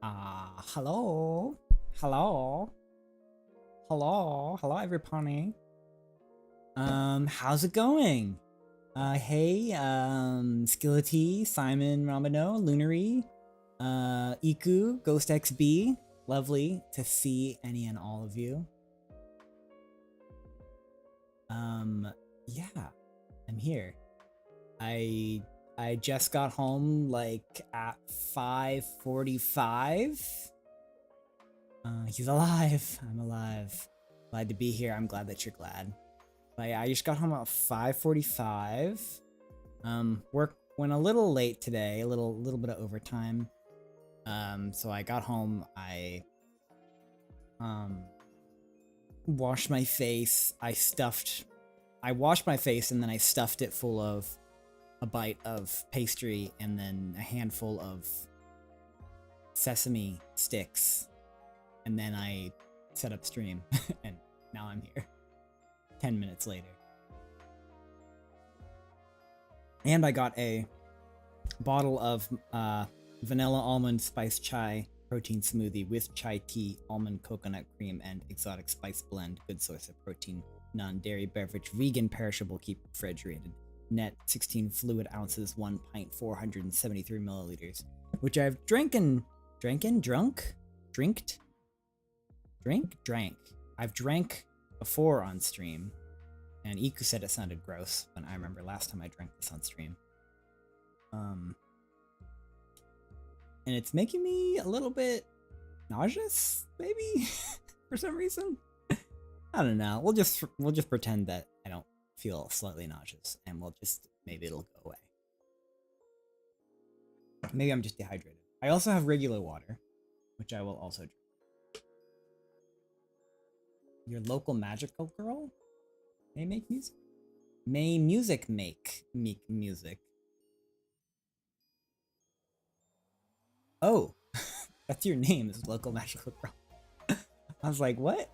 Hello. Hello. Hello. Hello, everybody. How's it going? Hey, Skillity, Simon Ramano, Lunary, Iku, Ghost XB. Lovely to see any and all of you. Yeah, I'm here. I just got home like at 5:45. He's alive. I'm alive. Glad to be here. I'm glad that you're glad. But yeah, I just got home at 5:45. Work went a little late today, a little bit of overtime. So I got home, I washed my face, I washed my face and then I stuffed it full of a bite of pastry and then a handful of sesame sticks. And then I set up stream and now I'm here 10 minutes later. And I got a bottle of vanilla almond spice chai protein smoothie with chai tea, almond coconut cream, and exotic spice blend. Good source of protein, non-dairy beverage, vegan, perishable, keep refrigerated. Net 16 fluid ounces, 1 pint, 473 milliliters, which I've drank. I've drank before on stream, and Iku said it sounded gross when I remember last time I drank this on stream. And it's making me a little bit nauseous, maybe for some reason. I don't know. We'll just pretend that I don't feel slightly nauseous, and maybe it'll go away. Maybe I'm just dehydrated. I also have regular water, which I will also drink. Your local magical girl may make music. May music make music. Oh, that's your name, is local magical girl. I was like, what?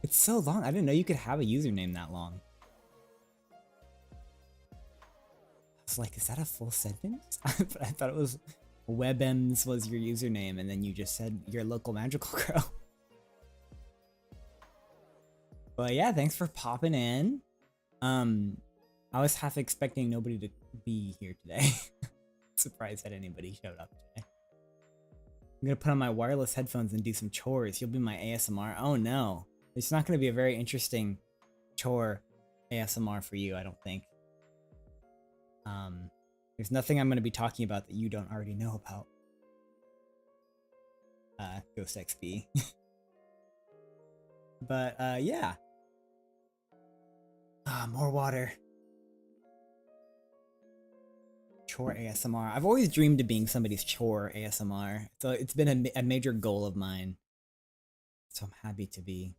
It's so long. I didn't know you could have a username that long. I was like, is that a full sentence? I thought it was Webems was your username, and then you just said your local magical girl. But yeah, thanks for popping in. I was half expecting nobody to be here today. Surprised that anybody showed up today. I'm gonna put on my wireless headphones and do some chores. You'll be my ASMR. Oh no. It's not gonna be a very interesting chore ASMR for you, I don't think. There's nothing I'm gonna be talking about that you don't already know about. Ghost XB. But yeah. More water. Chore ASMR. I've always dreamed of being somebody's chore ASMR. So it's been a major goal of mine. So I'm happy to be.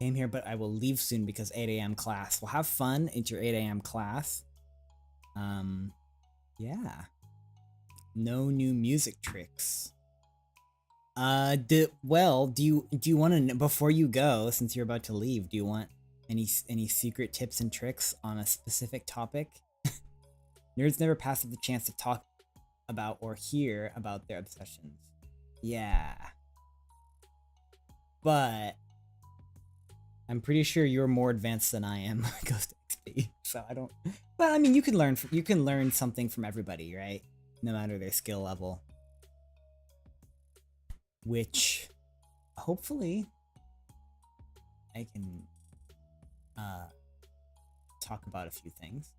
Came here, but I will leave soon because 8 a.m. class. Well, have fun. It's your 8 a.m. class. Yeah. No new music tricks. Do you want to, before you go, since you're about to leave, do you want any secret tips and tricks on a specific topic? Nerds never pass up the chance to talk about or hear about their obsessions. Yeah. But I'm pretty sure you're more advanced than I am, Ghost XP. So I don't. But I mean, you can learn something from everybody, right? No matter their skill level. Which, hopefully, I can talk about a few things.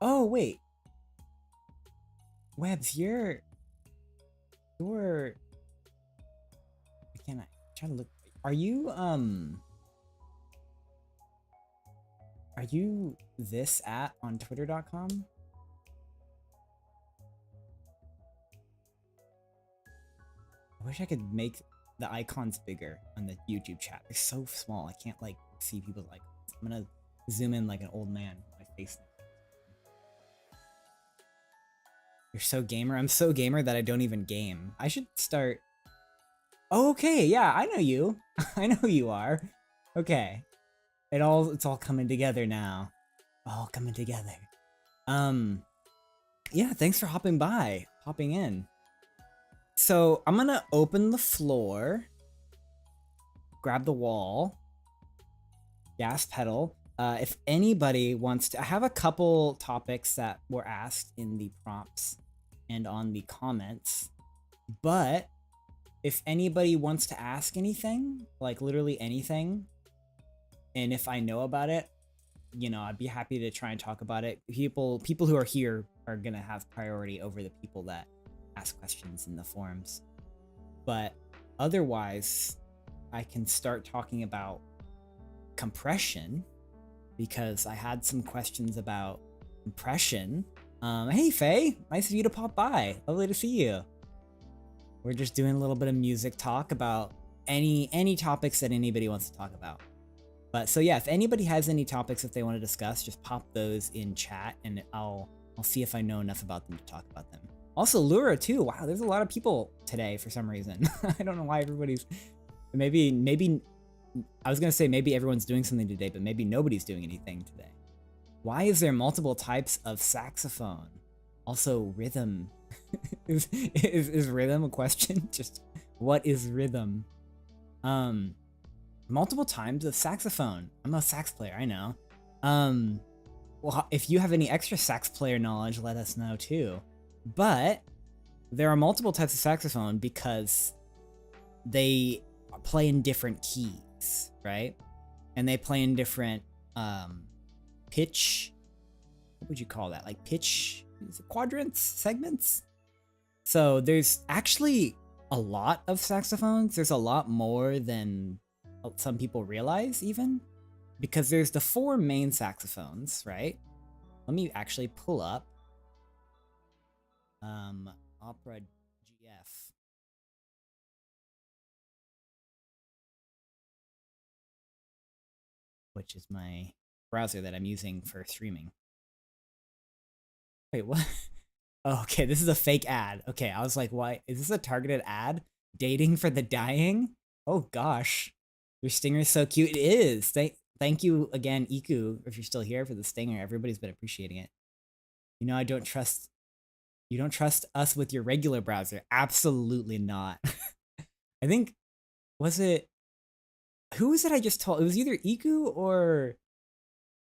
Oh wait, Webs, you're. Can I try to look? Are you this at on Twitter.com? I wish I could make the icons bigger on the YouTube chat. They're so small. I can't like see people's icons. I'm gonna zoom in like an old man with my face. You're so gamer. I'm so gamer that I don't even game. I should start. Oh, okay, yeah, I know you. I know who you are. Okay. It's all coming together now. All coming together. Yeah, thanks for hopping in. So I'm gonna open the floor, grab the wall, gas pedal. If anybody wants to, I have a couple topics that were asked in the prompts and on the comments, but if anybody wants to ask anything, like literally anything, and if I know about it, I'd be happy to try and talk about it. People who are here are gonna have priority over the people that ask questions in the forums. But otherwise, I can start talking about compression because I had some questions about compression. Hey Faye, nice of you to pop by. Lovely to see you. We're just doing a little bit of music talk about any topics that anybody wants to talk about. But so yeah, if anybody has any topics that they want to discuss, just pop those in chat and I'll see if I know enough about them to talk about them. Also Lura too. Wow, there's a lot of people today for some reason. I don't know why everybody's maybe I was gonna say maybe everyone's doing something today, but maybe nobody's doing anything today. Why is there multiple types of saxophone? Also rhythm. is rhythm a question? Just what is rhythm? Multiple times of saxophone. I'm a sax player, I know. Well, if you have any extra sax player knowledge, let us know too. But there are multiple types of saxophone because they play in different keys, right? And they play in different pitch. What would you call that? Like pitch quadrants, segments? So there's actually a lot of saxophones. There's a lot more than some people realize even, because there's the 4 main saxophones, right? Let me actually pull up Opera GF. Which is my browser that I'm using for streaming. Wait, what? Oh, okay, this is a fake ad. Okay, I was like, why? Is this a targeted ad? Dating for the dying? Oh gosh. Your stinger is so cute. It is. Thank you again, Iku, if you're still here for the stinger. Everybody's been appreciating it. I don't trust you don't trust us with your regular browser. Absolutely not. I think was it who was it I just told? It was either Iku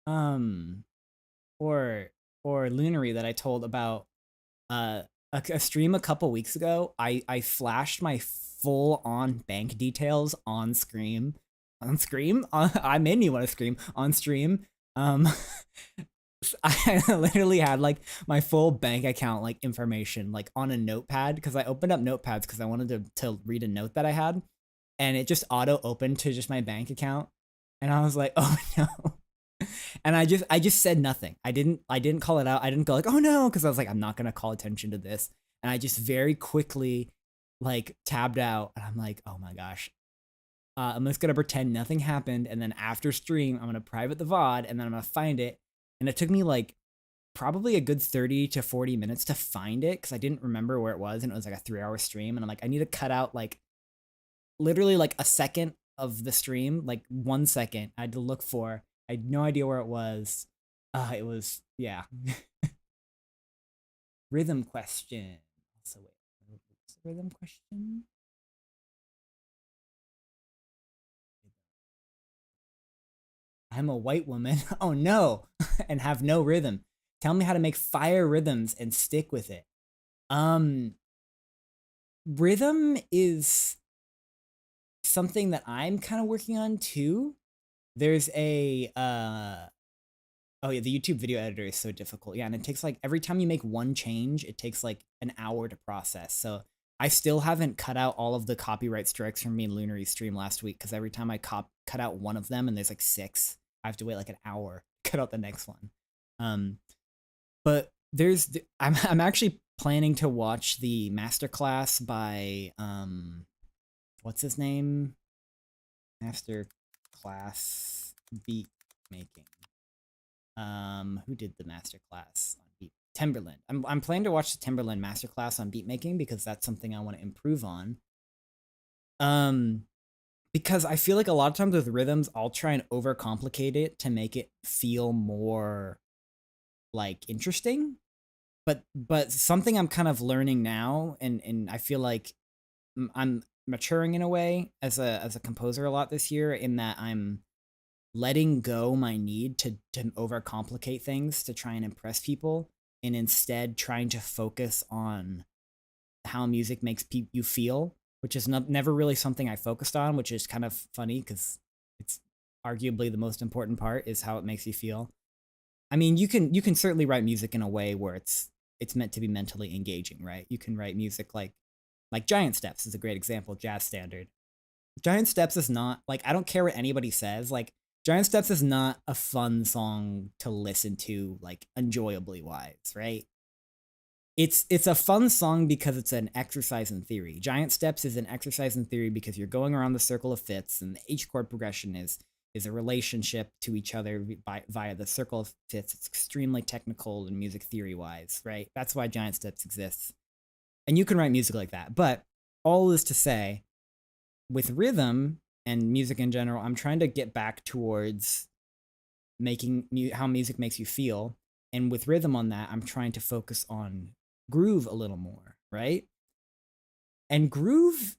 um or Lunary that I told about a stream a couple weeks ago. I flashed my full on bank details on Scream. I made me want to scream on stream. I literally had like my full bank account like information like on a notepad because I opened up notepads because I wanted to read a note that I had, and it just auto opened to just my bank account, and I was like, oh no. And I just said nothing. I didn't call it out. I didn't go like, oh no, because I was like, I'm not gonna call attention to this. And I just very quickly like tabbed out, and I'm like, oh my gosh. I'm just gonna pretend nothing happened, and then after stream, I'm gonna private the VOD, and then I'm gonna find it. And it took me like probably a good 30 to 40 minutes to find it because I didn't remember where it was, and it was like a 3-hour stream. And I'm like, I need to cut out like literally like a second of the stream, like 1 second. I had to look for. I had no idea where it was. It was yeah. Rhythm question. So wait, what's the rhythm question? I'm a white woman. Oh no, and have no rhythm. Tell me how to make fire rhythms and stick with it. Um, Rhythm is something that I'm kind of working on too. There's a oh yeah, the YouTube video editor is so difficult. Yeah, and it takes like every time you make one change, it takes like an hour to process. So I still haven't cut out all of the copyright strikes from me and Lunary's stream last week because every time I cut out one of them and there's like 6, I have to wait like an hour to cut out the next one. But I'm actually planning to watch the masterclass by what's his name? Masterclass beat making. Who did the masterclass on beat? Timberland. I'm planning to watch the Timberland masterclass on beat making because that's something I want to improve on. Because I feel like a lot of times with rhythms, I'll try and overcomplicate it to make it feel more like interesting. but something I'm kind of learning now, and I feel like I'm maturing in a way as a composer a lot this year, in that I'm letting go my need to overcomplicate things to try and impress people, and instead trying to focus on how music makes you feel, which is never really something I focused on, which is kind of funny because it's arguably the most important part is how it makes you feel. I mean, you can certainly write music in a way where it's meant to be mentally engaging, right? You can write music like Giant Steps is a great example, jazz standard. Giant Steps is not like, I don't care what anybody says, like Giant Steps is not a fun song to listen to like enjoyably wise, right? It's a fun song because it's an exercise in theory. Giant Steps is an exercise in theory because you're going around the circle of fifths, and the H chord progression is a relationship to each other via the circle of fifths. It's extremely technical and music theory wise, right? That's why Giant Steps exists. And you can write music like that. But all this to say, with rhythm and music in general, I'm trying to get back towards making how music makes you feel. And with rhythm on that, I'm trying to focus on groove a little more, right? And grooves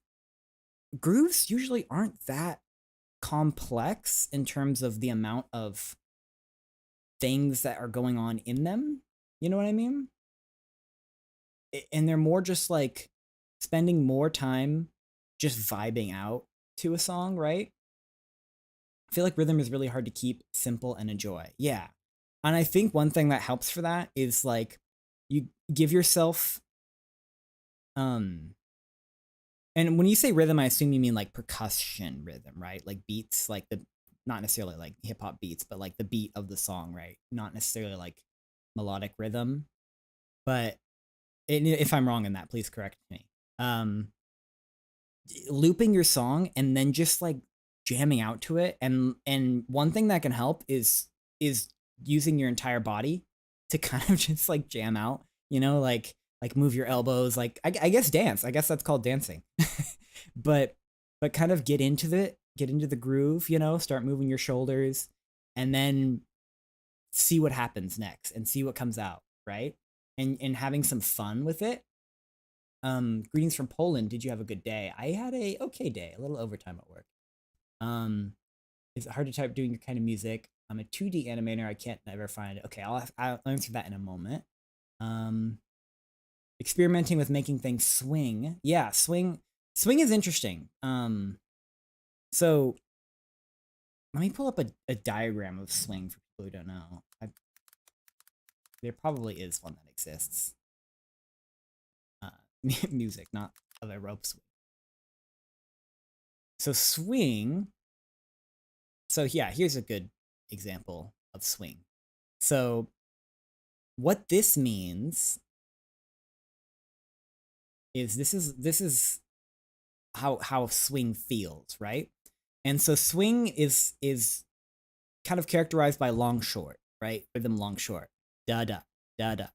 usually aren't that complex in terms of the amount of things that are going on in them. You know what I mean? And they're more just like spending more time just vibing out to a song, right? I feel like rhythm is really hard to keep simple and enjoy. Yeah. And I think one thing that helps for that is like you give yourself and when you say rhythm, I assume you mean like percussion rhythm, right? Like beats, like the not necessarily like hip hop beats, but like the beat of the song, right? Not necessarily like melodic rhythm. But if I'm wrong in that, please correct me. Um Looping your song and then just like jamming out to it, and one thing that can help is using your entire body to kind of just like jam out, you know, like move your elbows, like I guess dance, I guess that's called dancing. but but kind of get into the groove, you know, start moving your shoulders, and then see what happens next and see what comes out, right? And having some fun with it. Greetings from Poland. Did you have a good day? I had a okay day, a little overtime at work. Um, is it hard to type doing your kind of music? I'm a 2D animator. I can't never find it. Okay, I'll answer that in a moment. Um, Experimenting with making things swing. Yeah, swing is interesting. So let me pull up a diagram of swing for people who don't know. There probably is one that exists. Music, not other rope swing. So swing. So yeah, here's a good example of swing. So what this means is this is how swing feels, right? And so swing is kind of characterized by long short, right? Rhythm long short. Da da da da.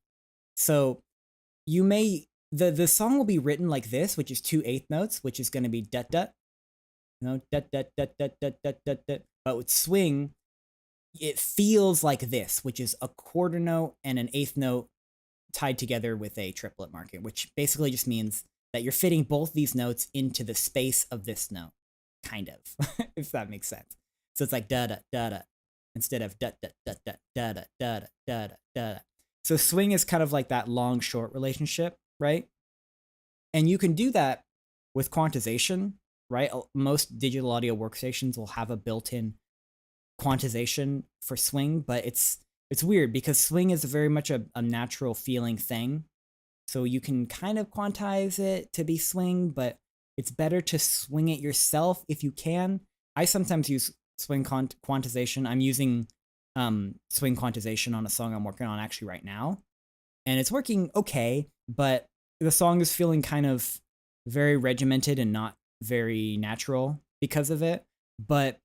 So you may the song will be written like this, which is 2/8 notes, which is going to be da da, you know, da da da da da da da da. But with swing, it feels like this, which is a quarter note and an eighth note tied together with a triplet marker, which basically just means that you're fitting both these notes into the space of this note, kind of, if that makes sense. So it's like da da da da instead of da da da da da da da da da da. So swing is kind of like that long short relationship, right? And you can do that with quantization, right? Most digital audio workstations will have a built-in quantization for swing, but it's weird because swing is very much a natural feeling thing. So you can kind of quantize it to be swing, but it's better to swing it yourself if you can. I sometimes use swing quantization. I'm using swing quantization on a song I'm working on actually right now, and it's working okay, but the song is feeling kind of very regimented and not very natural because of it. But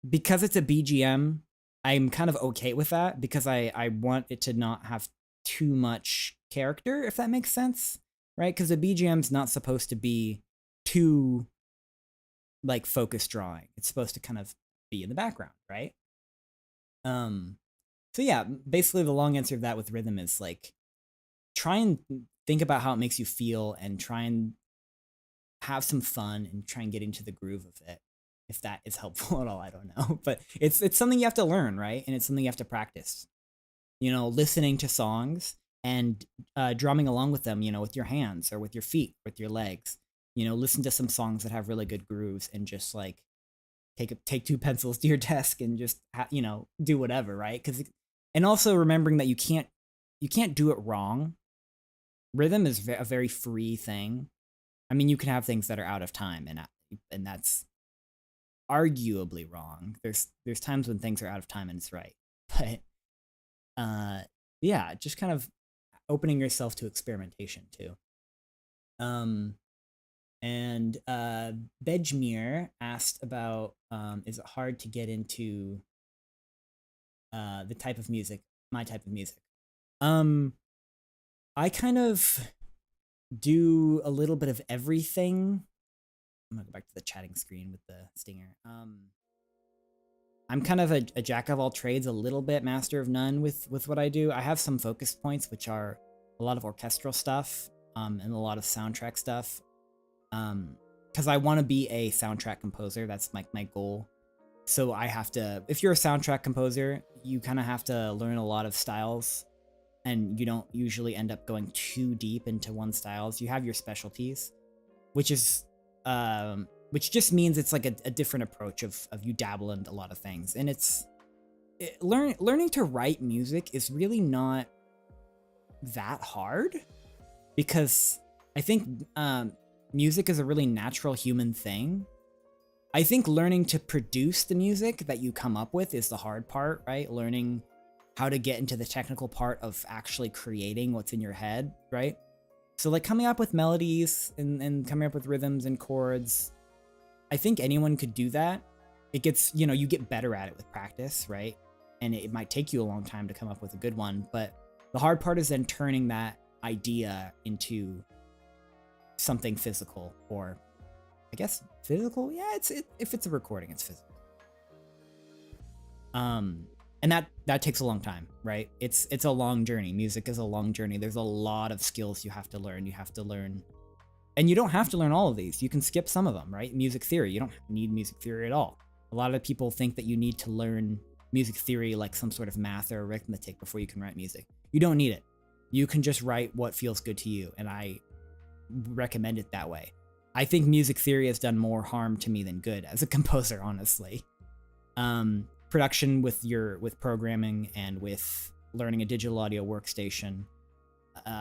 because it's a BGM, I'm kind of okay with that because I want it to not have too much character, if that makes sense, right? Because the BGM's not supposed to be too like focus drawing. It's supposed to kind of be in the background, right? So yeah, basically the long answer of that with rhythm is like try and think about how it makes you feel and try and have some fun and try and get into the groove of it. If that is helpful at all, I don't know. But it's something you have to learn, right? And it's something you have to practice. You know, listening to songs and drumming along with them, you know, with your hands or with your feet, with your legs. You know, listen to some songs that have really good grooves and just like take two pencils to your desk and just you know, do whatever, right? Because and also remembering that you can't do it wrong. Rhythm is a very free thing. I mean, you can have things that are out of time, and that's arguably wrong. There's times when things are out of time and it's right, but yeah, just kind of opening yourself to experimentation too. And Bejmir asked about is it hard to get into the type of music, my type of music? I kind of do a little bit of everything. I'm gonna go back to the chatting screen with the stinger. I'm kind of a jack of all trades, a little bit master of none with what I do. I have some focus points, which are a lot of orchestral stuff and a lot of soundtrack stuff. Because I want to be a soundtrack composer. That's like my goal. So I have to, if you're a soundtrack composer, you kind of have to learn a lot of styles, and you don't usually end up going too deep into one styles. You have your specialties, which is which just means it's like a different approach of you dabble in a lot of things. And learning to write music is really not that hard, because I think music is a really natural human thing. I think learning to produce the music that you come up with is the hard part, right? Learning how to get into the technical part of actually creating what's in your head, right? So like coming up with melodies and coming up with rhythms and chords, I think anyone could do that. It gets, you know, you get better at it with practice, right? And it might take you a long time to come up with a good one, but the hard part is then turning that idea into something physical, or I guess physical. Yeah, if it's a recording, it's physical. And that takes a long time, right? It's a long journey. Music is a long journey. There's a lot of skills you have to learn. You have to learn, and you don't have to learn all of these. You can skip some of them, right? Music theory. You don't need music theory at all. A lot of people think that you need to learn music theory like some sort of math or arithmetic before you can write music. You don't need it. You can just write what feels good to you, and I recommend it that way. I think music theory has done more harm to me than good as a composer, honestly. Production with programming and with learning a digital audio workstation,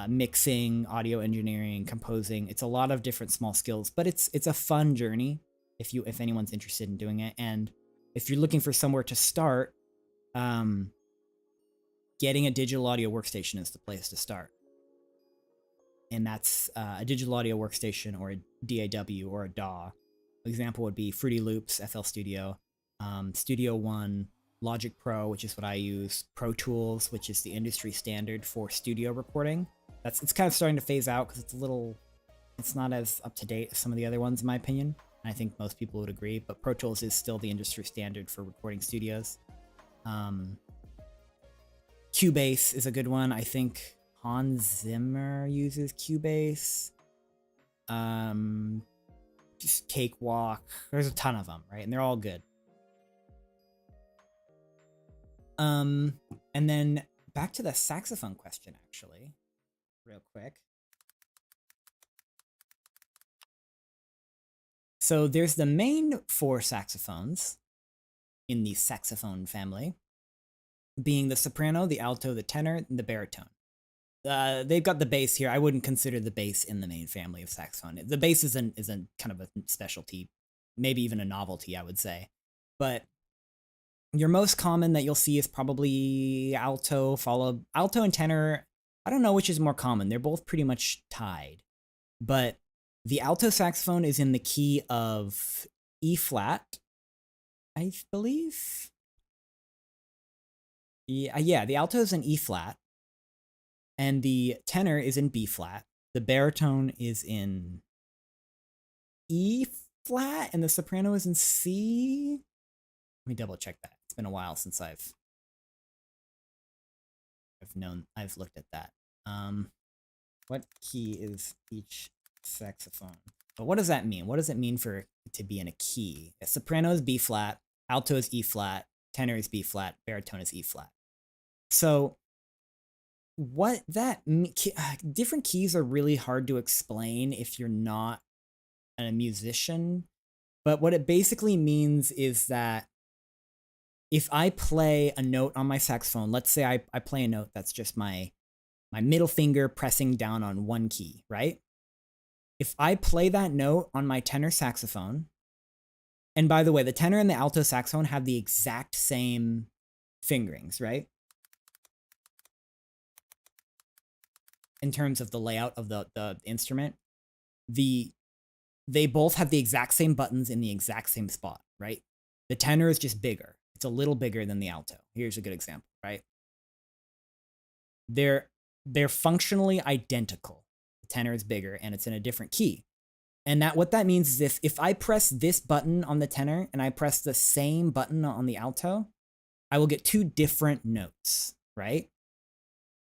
mixing, audio engineering, composing. It's a lot of different small skills, but it's a fun journey if anyone's interested in doing it. And if you're looking for somewhere to start, getting a digital audio workstation is the place to start. And that's a digital audio workstation or a DAW or a DAW. Example would be Fruity Loops, FL Studio, Studio One, Logic Pro, which is what I use, Pro Tools, which is the industry standard for studio recording. It's kind of starting to phase out because it's not as up to date as some of the other ones, in my opinion. And I think most people would agree, but Pro Tools is still the industry standard for recording studios. Cubase is a good one. I think Hans Zimmer uses Cubase. Just Cakewalk. There's a ton of them, right? And they're all good. And then back to the saxophone question, actually, real quick. So there's the main 4 saxophones in the saxophone family, being the soprano, the alto, the tenor, and the baritone. They've got the bass here. I wouldn't consider the bass in the main family of saxophone. The bass is a kind of a specialty, maybe even a novelty, I would say. But your most common that you'll see is probably alto, followed alto and tenor. I don't know which is more common. They're both pretty much tied. But the alto saxophone is in the key of E flat, I believe. Yeah, the alto is in E flat, and the tenor is in B flat. The baritone is in E flat, and the soprano is in C. Let me double check that. It's been a while since I've looked at that. What key is each saxophone? But what does that mean? What does it mean for it to be in a key? A soprano is B flat, alto is E flat, tenor is B flat, baritone is E flat. So what that different keys are really hard to explain if you're not a musician. But what it basically means is that if I play a note on my saxophone, let's say I play a note that's just my middle finger pressing down on one key, right? If I play that note on my tenor saxophone, and by the way, the tenor and the alto saxophone have the exact same fingerings, right? In terms of the layout of the instrument, they both have the exact same buttons in the exact same spot, right? The tenor is just bigger. It's a little bigger than the alto. Here's a good example, right? They're functionally identical. The tenor is bigger and it's in a different key. And that what that means is if I press this button on the tenor and I press the same button on the alto, I will get two different notes, right?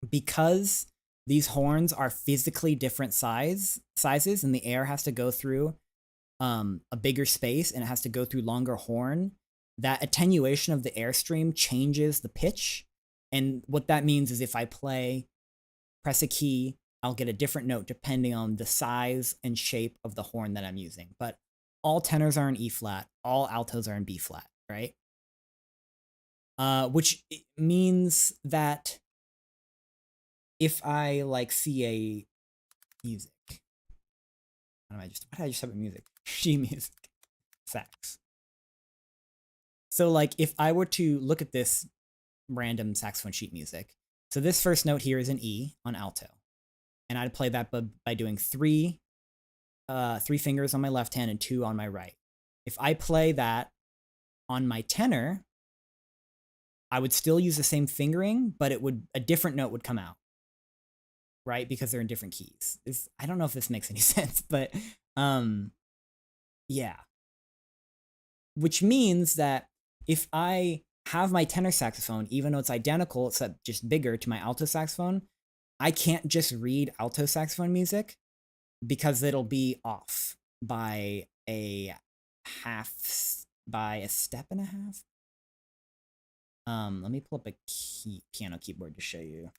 Because these horns are physically different sizes and the air has to go through a bigger space and it has to go through longer horn, that attenuation of the airstream changes the pitch. And what that means is if I press a key, I'll get a different note depending on the size and shape of the horn that I'm using. But all tenors are in E flat, all altos are in B flat, right? Which means that if I like see a music, why did I just have a music? She music, sax. So like if I were to look at this random saxophone sheet music, so this first note here is an E on alto, and I'd play that by doing three fingers on my left hand and 2 on my right. If I play that on my tenor, I would still use the same fingering, but a different note would come out, right? Because they're in different keys. I don't know if this makes any sense, but yeah. Which means that if I have my tenor saxophone, even though it's identical, except just bigger to my alto saxophone, I can't just read alto saxophone music because it'll be off by a step and a half. Let me pull up a piano keyboard to show you.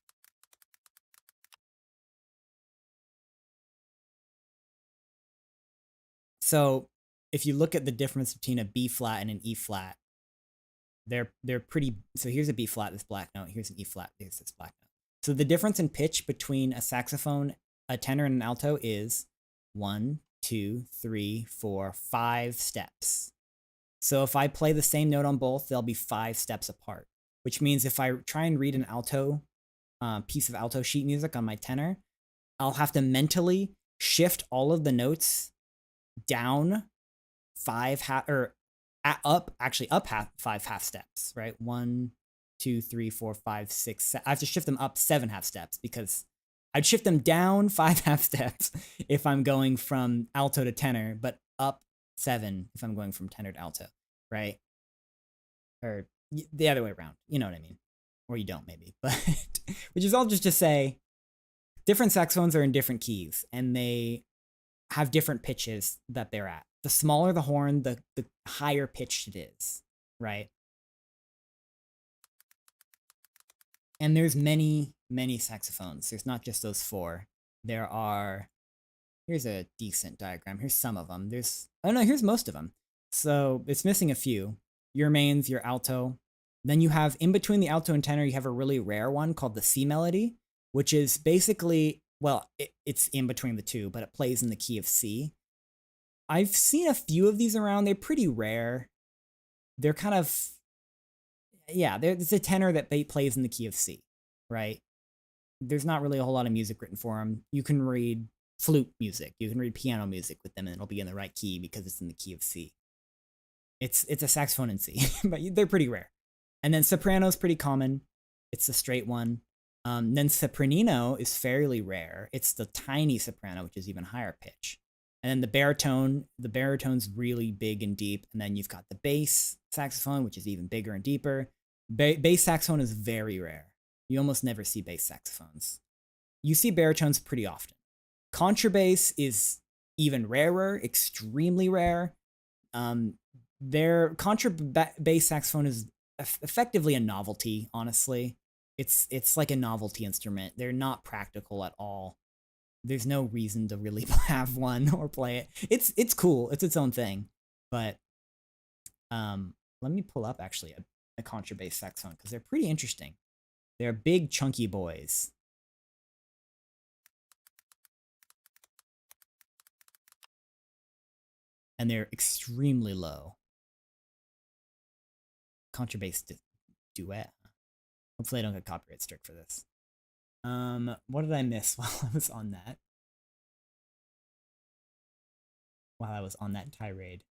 So if you look at the difference between a B flat and an E flat, they're pretty. So here's a B flat, this black note. Here's an E flat, here's this black note. So the difference in pitch between a saxophone, a tenor, and an alto is 1, 2, 3, 4, 5 steps. So if I play the same note on both, they'll be 5 steps apart, which means if I try and read an alto piece of alto sheet music on my tenor, I'll have to mentally shift all of the notes down 5 up 5 half steps, right? 1, 2, 3, 4, 5, 6. I have to shift them up 7 half steps because I'd shift them down 5 half steps if I'm going from alto to tenor, but up 7 if I'm going from tenor to alto, right? Or the other way around, you know what I mean? Or you don't, maybe. But which is all just to say, different saxophones are in different keys, and they have different pitches that they're at. The smaller the horn, the higher pitched it is, right? And there's many, many saxophones. There's not just those 4. There are, here's a decent diagram. Here's some of them. Here's most of them. So it's missing a few. Your mains, your alto. Then you have, in between the alto and tenor, you have a really rare one called the C melody, which is basically, well, it's in between the two, but it plays in the key of C. I've seen a few of these around. They're pretty rare. They're kind of, yeah, it's a tenor that plays in the key of C, right? There's not really a whole lot of music written for them. You can read flute music. You can read piano music with them, and it'll be in the right key because it's in the key of C. It's a saxophone in C, but they're pretty rare. And then soprano is pretty common. It's the straight one. Then sopranino is fairly rare. It's the tiny soprano, which is even higher pitch. And then the baritone's really big and deep. And then you've got the bass saxophone, which is even bigger and deeper. Bass saxophone is very rare. You almost never see bass saxophones. you see baritones pretty often. Contrabass is even rarer, extremely rare. Their contrabass saxophone is effectively a novelty, honestly. It's like a novelty instrument. They're not practical at all. There's no reason to really have one or play it. It's cool. It's its own thing. But let me pull up actually a contrabass saxophone because they're pretty interesting. They're big chunky boys. And they're extremely low. Contrabass duet. Hopefully I don't get copyright struck for this. What did I miss while I was on that? While I was on that tirade.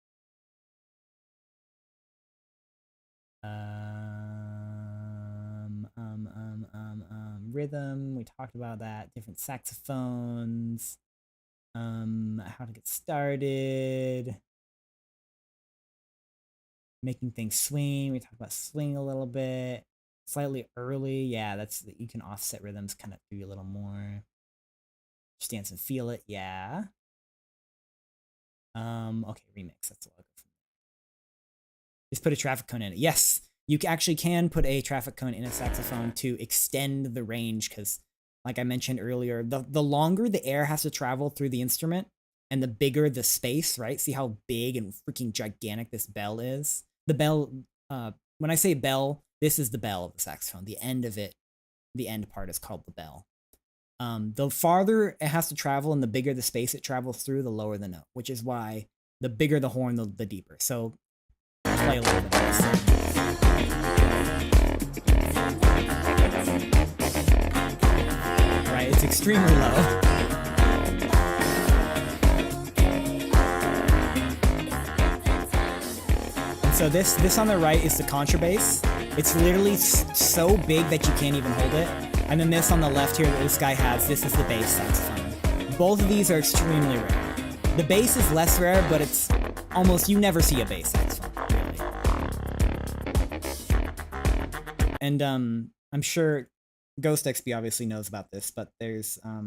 Rhythm, we talked about that. Different saxophones. How to get started. Making things swing. We talked about swing a little bit. Slightly early. Yeah, that's you can offset rhythms kind of do a little more. Just dance and feel it. Yeah. Okay, remix. That's what I'll go for. Just put a traffic cone in it. Yes, you actually can put a traffic cone in a saxophone to extend the range because, like I mentioned earlier, the longer the air has to travel through the instrument and the bigger the space, right? See how big and freaking gigantic this bell is? The bell, when I say bell, this is the bell of the saxophone. The end of it, the end part is called the bell. The farther it has to travel and the bigger the space it travels through, the lower the note, which is why the bigger the horn, the deeper. So play a little bit of this. Right, it's extremely low. And so this on the right is the contrabass. It's literally so big that you can't even hold it. And then this on the left here that this guy has, this is the bass saxophone. Both of these are extremely rare. The bass is less rare, but it's almost, you never see a bass saxophone, really. And I'm sure Ghost XP obviously knows about this, but there's a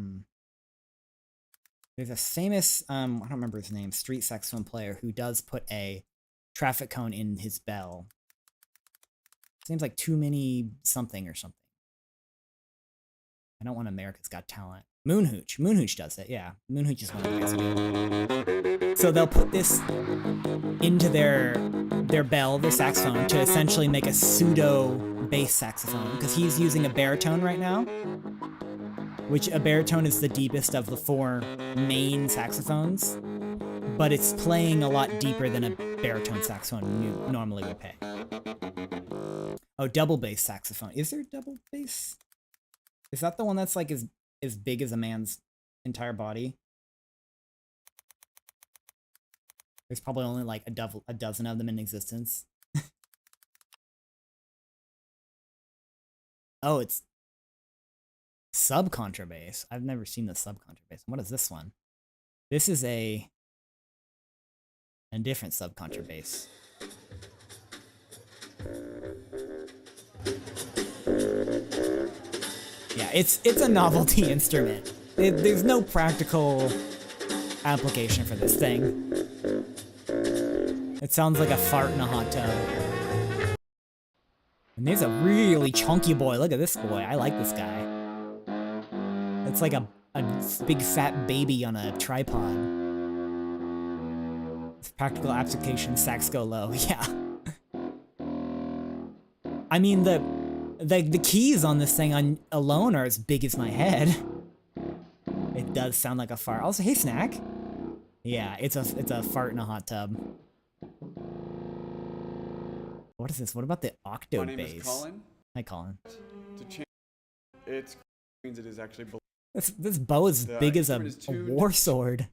famous, I don't remember his name, street saxophone player who does put a traffic cone in his bell. Seems like Too Many something or something. I don't want America's Got Talent. Moonhooch. Moonhooch does it, yeah. Moonhooch is one of the guys who do it. So they'll put this into their bell, their saxophone, to essentially make a pseudo bass saxophone, because he's using a baritone right now, which a baritone is the deepest of the four main saxophones, but it's playing a lot deeper than a baritone saxophone normally would play. Oh, double bass saxophone. Is there double bass? Is that the one that's like as big as a man's entire body? There's probably only like a dozen of them in existence. Oh, it's sub-contrabass. I've never seen the sub-contrabass. What is this one? This is a different sub-contrabass. Yeah, it's a novelty instrument. There's no practical application for this thing. It sounds like a fart in a hot tub. And there's a really chunky boy. Look at this boy. I like this guy. It's like a big fat baby on a tripod. It's practical application, sax go low. Yeah. I mean, the keys on this thing alone are as big as my head. It does sound like a fart. Also, hey, Snack. Yeah, it's a fart in a hot tub. What is this? What about the octo bass? My name is Colin. Hi, Colin. To change it means it is actually below. This bow is big as a war sword.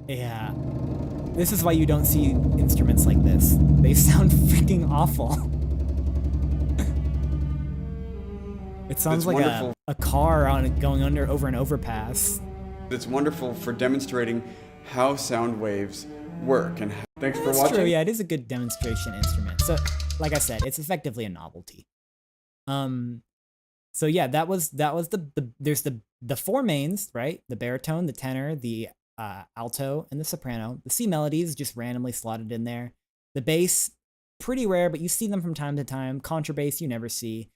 Yeah. This is why you don't see instruments like this. They sound freaking awful. It sounds like a car going over an overpass. It's wonderful for demonstrating how sound waves work. And thanks for watching. True, yeah, it is a good demonstration instrument. So, like I said, it's effectively a novelty. So yeah, that was there's the four mains, right? The baritone, the tenor, the alto, and the soprano. The C melodies just randomly slotted in there. The bass, pretty rare, but you see them from time to time. Contrabass, you never see.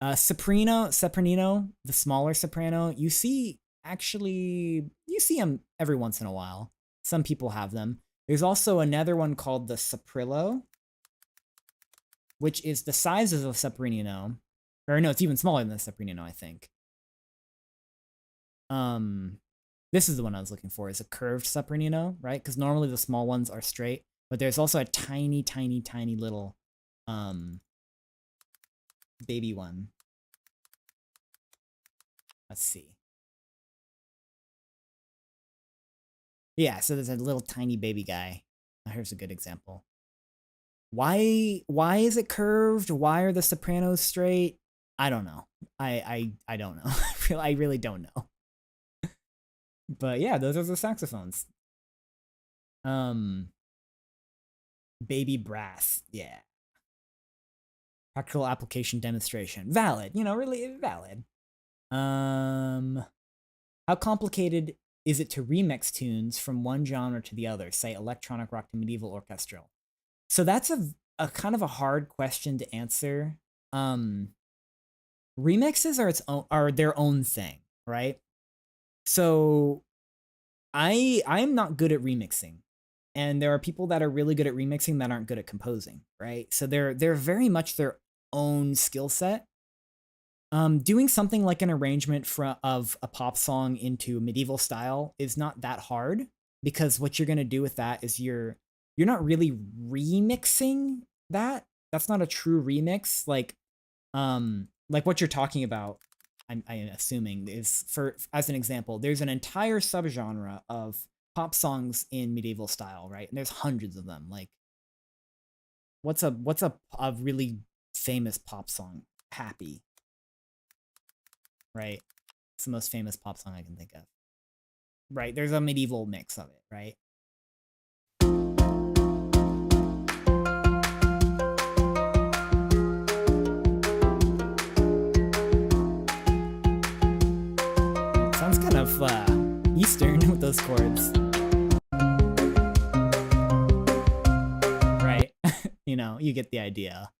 Sopranino, the smaller soprano, you see them every once in a while. Some people have them. There's also another one called the soprillo, which is the size of a sopranino. Or no, it's even smaller than the sopranino, I think. This is the one I was looking for, is a curved sopranino, right? Because normally the small ones are straight, but there's also a tiny, tiny, tiny little baby one. Let's see. Yeah, so there's a little tiny baby guy. Here's a good example. Why is it curved? Why are the sopranos straight? I don't know. I don't know. I really don't know. But yeah, those are the saxophones. Baby brass, yeah. Practical application demonstration. Valid, really valid. How complicated is it to remix tunes from one genre to the other, say electronic rock to medieval orchestral? So that's a kind of a hard question to answer. Remixes are their own thing, right? So I'm not good at remixing. And there are people that are really good at remixing that aren't good at composing, right? So they're very much their own skill set. Doing something like an arrangement of a pop song into medieval style is not that hard, because what you're gonna do with that is you're not really remixing that. That's not a true remix. Like what you're talking about, I'm assuming, is, for as an example, there's an entire subgenre of pop songs in medieval style, right? And there's hundreds of them. Like, what's a really famous pop song? Happy, right? It's the most famous pop song I can think of. Right? There's a medieval mix of it, right? It sounds kind of Eastern with those chords. Right? You get the idea.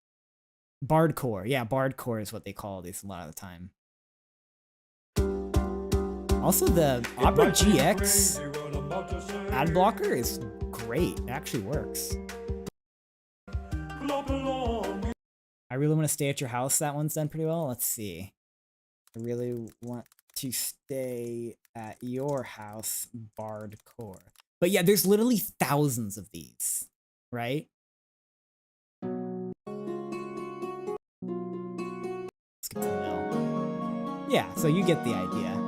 Bardcore. Yeah, bardcore is what they call these a lot of the time. Also, the Opera GX ad blocker is great. It actually works. I really want to stay at your house. That one's done pretty well. Let's see. I really want to stay at your house, Bardcore. But yeah, there's literally thousands of these, right? Skip to the middle. Yeah, so you get the idea.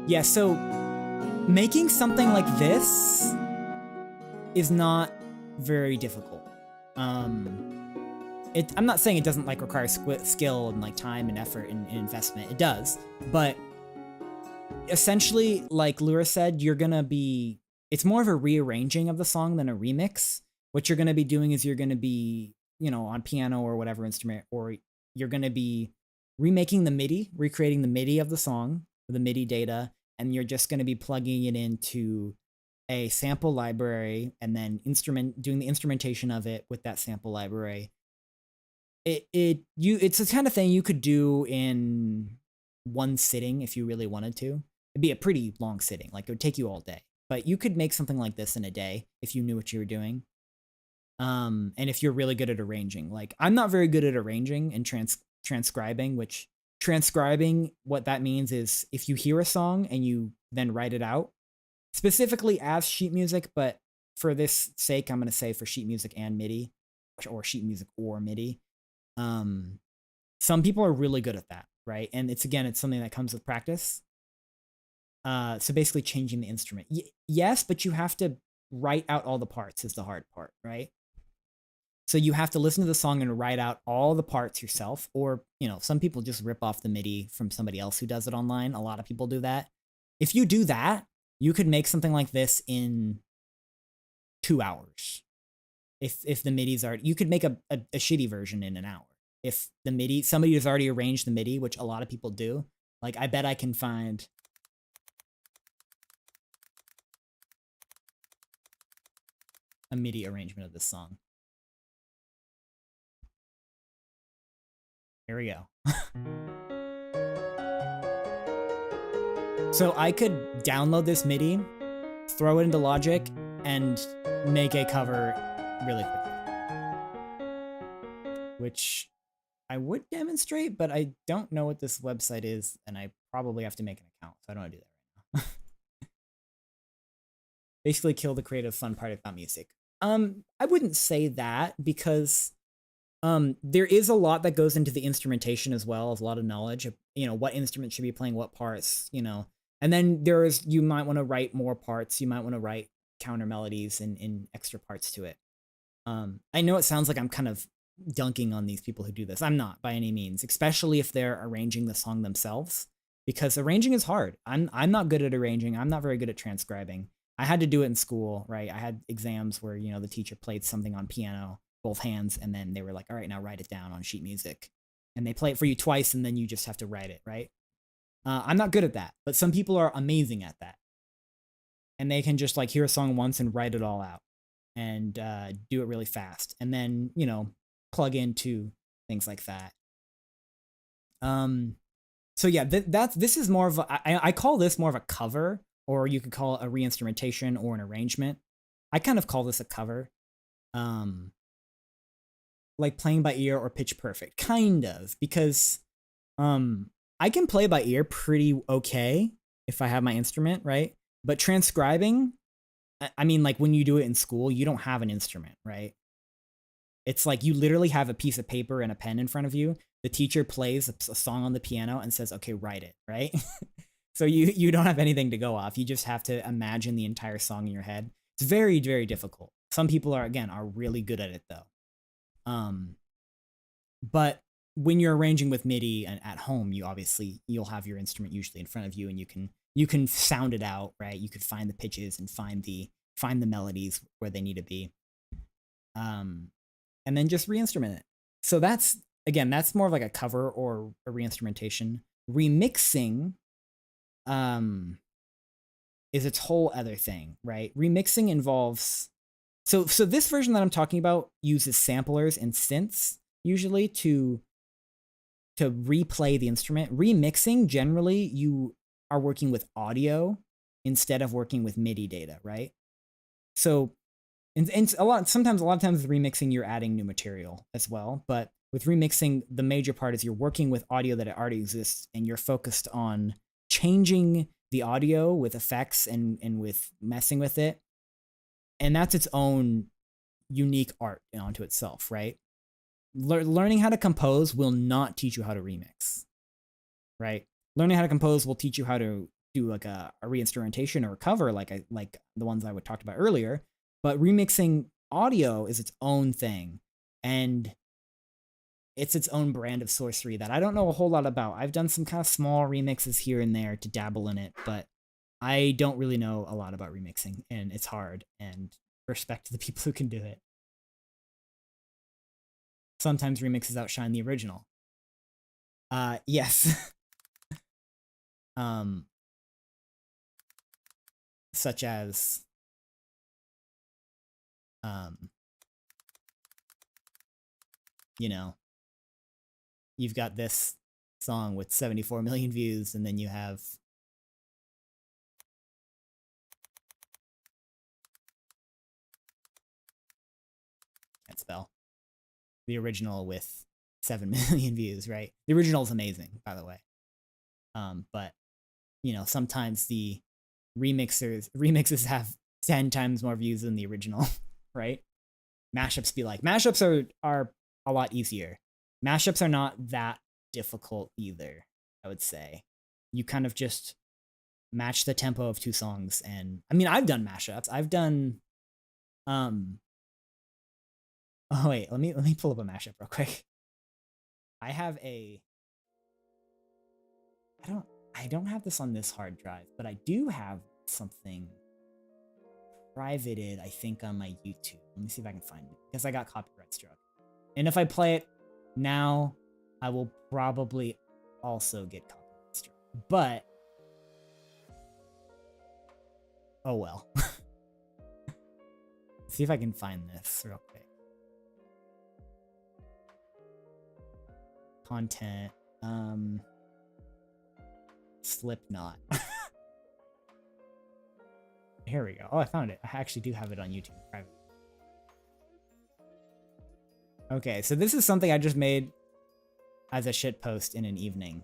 Yeah, so making something like this is not very difficult. I'm not saying it doesn't require skill and time and effort and investment. It does, but essentially, like Lura said, it's more of a rearranging of the song than a remix. What you're gonna be doing is you're gonna be, on piano or whatever instrument, or you're gonna be remaking the MIDI, recreating the MIDI of the song, the MIDI data, and you're just gonna be plugging it into a sample library and then doing the instrumentation of it with that sample library. It's the kind of thing you could do in one sitting if you really wanted to. It'd be a pretty long sitting, it would take you all day. But you could make something like this in a day if you knew what you were doing. And if you're really good at arranging. I'm not very good at arranging and transcribing, which transcribing, what that means is if you hear a song and you then write it out, specifically as sheet music, but for this sake, I'm going to say for sheet music and MIDI, or sheet music or MIDI. Some people are really good at that, right? And it's something that comes with practice. So basically changing the instrument. Yes, but you have to write out all the parts is the hard part, right? So you have to listen to the song and write out all the parts yourself, or, some people just rip off the MIDI from somebody else who does it online. A lot of people do that. If you do that, you could make something like this in 2 hours. If the MIDIs are, you could make a shitty version in an hour, if the MIDI, somebody has already arranged the MIDI, which a lot of people do. Like, I bet I can find a MIDI arrangement of this song. Here we go. So I could download this MIDI, throw it into Logic, and make a cover really quickly. Which I would demonstrate, but I don't know what this website is, and I probably have to make an account, so I don't want to do that right now. Basically kill the creative fun part about music. I wouldn't say that, because there is a lot that goes into the instrumentation as well, as a lot of knowledge of, you know, what instrument should be playing what parts, you know. And then you might want to write more parts, you might want to write counter melodies and extra parts to it. I know it sounds like I'm kind of dunking on these people who do this. I'm not, by any means, especially if they're arranging the song themselves, because arranging is hard. I'm not good at arranging. I'm not very good at transcribing. I had to do it in school, right? I had exams where, you know, the teacher played something on piano, both hands, and then they were like, all right, now write it down on sheet music. And they play it for you twice, and then you just have to write it, right? I'm not good at that, but some people are amazing at that. And they can just like hear a song once and write it all out and do it really fast. And then, you know, plug into things like that. So yeah, this is more of I call this more of a cover, or you could call it a reinstrumentation or an arrangement. I kind of call this a cover. Like playing by ear or pitch perfect, kind of, because I can play by ear pretty okay if I have my instrument, right? But transcribing, I mean, like when you do it in school, you don't have an instrument, right? It's like you literally have a piece of paper and a pen in front of you. The teacher plays a song on the piano and says, okay, write it, right? So you don't have anything to go off. You just have to imagine the entire song in your head. It's very, very difficult. Some people are really good at it though. But when you're arranging with MIDI and at home, you'll have your instrument usually in front of you, and you can sound it out, right? You could find the pitches and find the melodies where they need to be. And then just re-instrument it. So that's more of like a cover or a re-instrumentation. Remixing is its whole other thing, right? Remixing involves so this version that I'm talking about uses samplers and synths usually to replay the instrument. Remixing, generally, you are working with audio instead of working with MIDI data, right? So, and a lot of times with remixing, you're adding new material as well. But with remixing, the major part is you're working with audio that already exists, and you're focused on changing the audio with effects and with messing with it. And that's its own unique art onto itself, right? Learning how to compose will not teach you how to remix, right? Learning how to compose will teach you how to do like a reinstrumentation or a cover, like the ones I talked about earlier. But remixing audio is its own thing, and it's its own brand of sorcery that I don't know a whole lot about. I've done some kind of small remixes here and there to dabble in it, but I don't really know a lot about remixing, and it's hard, and respect to the people who can do it. Sometimes remixes outshine the original. Yes. Such as you know, you've got this song with 74 million views, and then you have can't spell the original with 7 million views, right? The original is amazing, by the way. But you know, sometimes the remixes have 10 times more views than the original, right? Mashups are a lot easier. Mashups are not that difficult either, I would say. You kind of just match the tempo of two songs, and I mean, I've done mashups. I've done oh wait, let me pull up a mashup real quick. I don't have this on this hard drive, but I do have something privated, I think, on my YouTube. Let me see if I can find it, because I got copyright struck. And if I play it Now I will probably also get copyright struck. But oh well. See if I can find this real quick. Content. Slipknot. Here we go. Oh, I found it. I actually do have it on YouTube private. Okay, so this is something I just made as a shit post in an evening.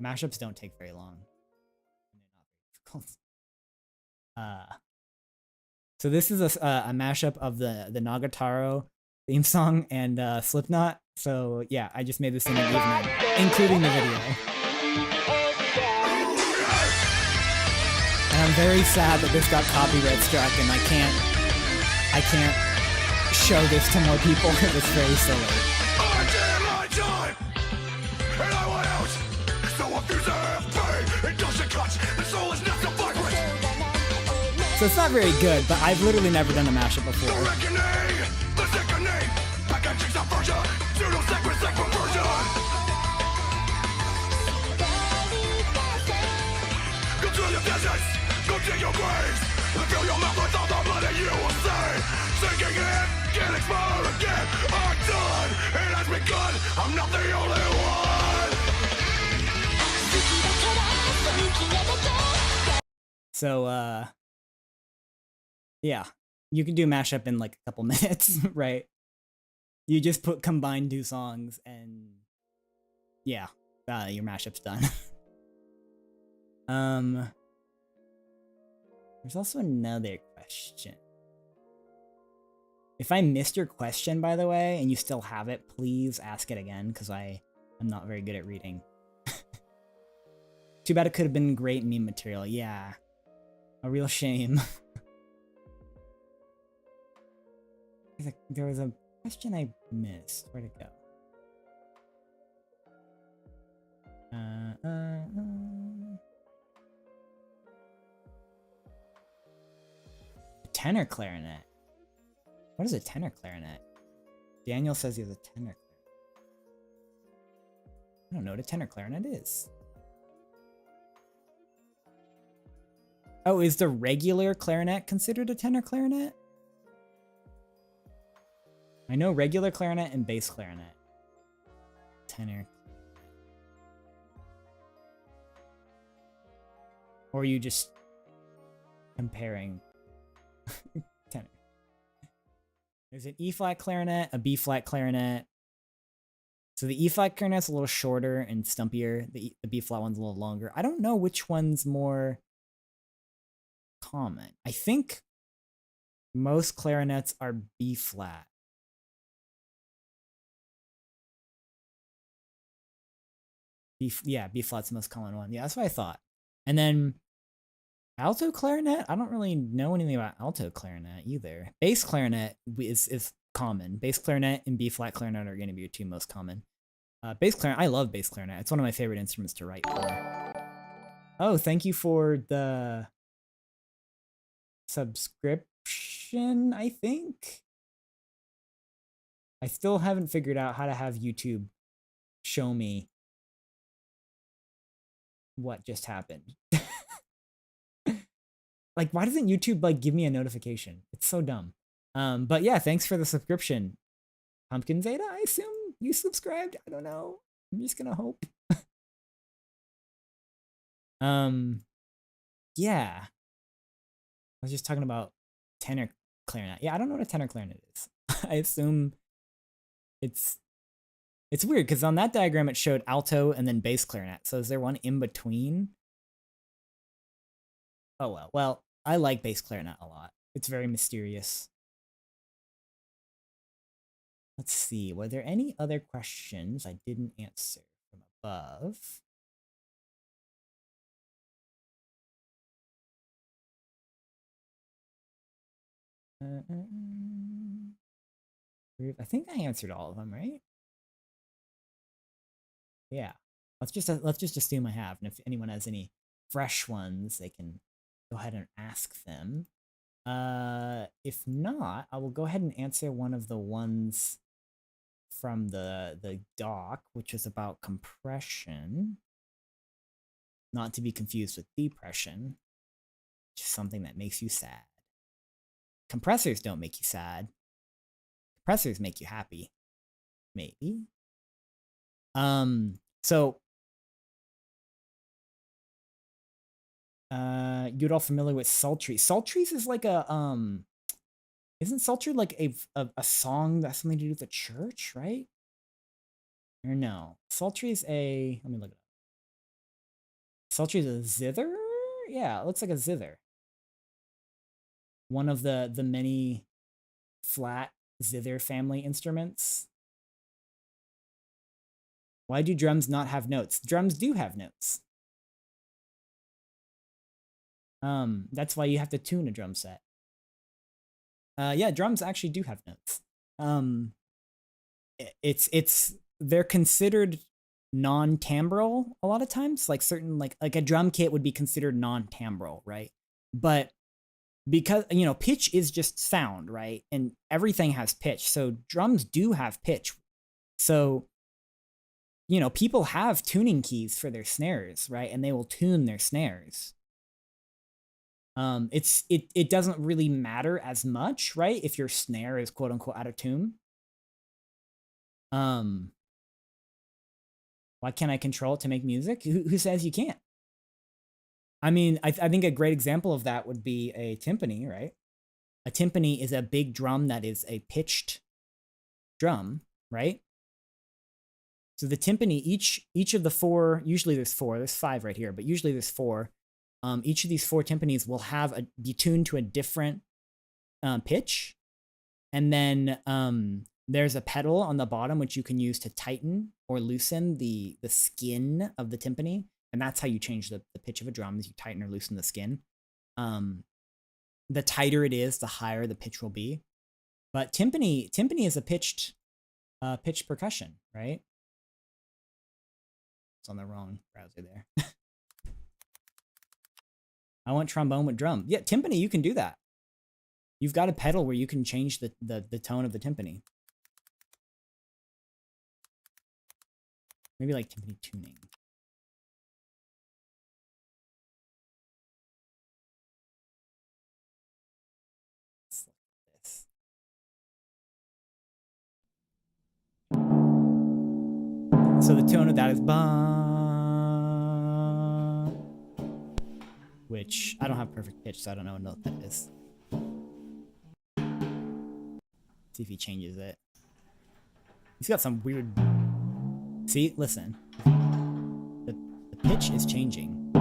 Mashups don't take very long. And they're not very difficult. So this is a mashup of the Nagataro theme song and Slipknot. So yeah, I just made this in an evening, including the video. And I'm very sad that this got copyright struck, and I can't show this to more people. It's very silly. I did my time, and I went out. So abusive, it doesn't cut. The soul is not so vibrant. So it's not very good, but I've literally never done a mashup before. The reckoning, the sickening, packaging subversion, pseudo segment perversion. Go to your deserts, go to your graves, and fill your mouth with all the blood that you will say. Sinking in, can't explode again. I'm done, it has begun. I'm not the only one. So yeah, you can do mashup in like a couple minutes, right? You just combine two songs, and yeah, your mashup's done. There's also another question. If I missed your question, by the way, and you still have it, please ask it again, because I'm not very good at reading. Too bad it could have been great meme material. Yeah, a real shame. There was a question I missed. Where'd it go? Tenor clarinet. What is a tenor clarinet? Daniel says he has a tenor clarinet. I don't know what a tenor clarinet is. Oh, is the regular clarinet considered a tenor clarinet? I know regular clarinet and bass clarinet. Tenor. Or are you just comparing tenor? There's an E-flat clarinet, a B-flat clarinet. So the E-flat clarinet's a little shorter and stumpier. The B-flat one's a little longer. I don't know which one's more common. I think most clarinets are B-flat. Yeah, B-flat's the most common one. Yeah, that's what I thought. And then alto clarinet, I don't really know anything about alto clarinet either. Bass clarinet is common. Bass clarinet and B-flat clarinet are going to be your two most common. Bass clarinet, I love bass clarinet. It's one of my favorite instruments to write for. Oh, thank you for the subscription, I think. I still haven't figured out how to have YouTube show me what just happened. Like, why doesn't YouTube like give me a notification? It's so dumb. But yeah, thanks for the subscription. Pumpkin Zeta, I assume you subscribed. I don't know. I'm just gonna hope. Yeah. I was just talking about tenor clarinet. Yeah, I don't know what a tenor clarinet is. I assume it's weird because on that diagram it showed alto and then bass clarinet. So is there one in between? Oh well. Well, I like bass clarinet a lot. It's very mysterious. Let's see. Were there any other questions I didn't answer from above? I think I answered all of them, right? Yeah. Let's just assume I have, and if anyone has any fresh ones, they can go ahead and ask them. If not, I will go ahead and answer one of the ones from the doc, which is about compression, not to be confused with depression, which is something that makes you sad. Compressors don't make you sad. Compressors make you happy. Maybe. So you're all familiar with sultry. Sultries is like a isn't sultry like a song that's something to do with the church, right? Or no? Sultry is a, let me look it up. Sultry is a zither? Yeah, it looks like a zither. One of the many flat zither family instruments. Why do drums not have notes? Drums do have notes. That's why you have to tune a drum set. Yeah, drums actually do have notes. They're considered non-timbral a lot of times. Like certain like a drum kit would be considered non-timbral, right? But because pitch is just sound, right? And everything has pitch. So drums do have pitch. So people have tuning keys for their snares, right? And they will tune their snares. It doesn't really matter as much, right? If your snare is quote unquote out of tune. Why can't I control it to make music? Who says you can't? I mean, I think a great example of that would be a timpani, right? A timpani is a big drum that is a pitched drum, right? So the timpani, each of the four, usually there's five right here, but usually there's four. Each of these four timpanis will be tuned to a different pitch. And then there's a pedal on the bottom, which you can use to tighten or loosen the skin of the timpani. And that's how you change the pitch of a drum, is you tighten or loosen the skin. The tighter it is, the higher the pitch will be. But timpani is a pitched percussion, right? It's on the wrong browser there. I want trombone with drum. Yeah, timpani, you can do that. You've got a pedal where you can change the tone of the timpani. Maybe like timpani tuning. Let's look at this. So the tone of that is ba, which I don't have perfect pitch, so I don't know what note that is. See if he changes it. He's got some weird. See, listen. The pitch is changing.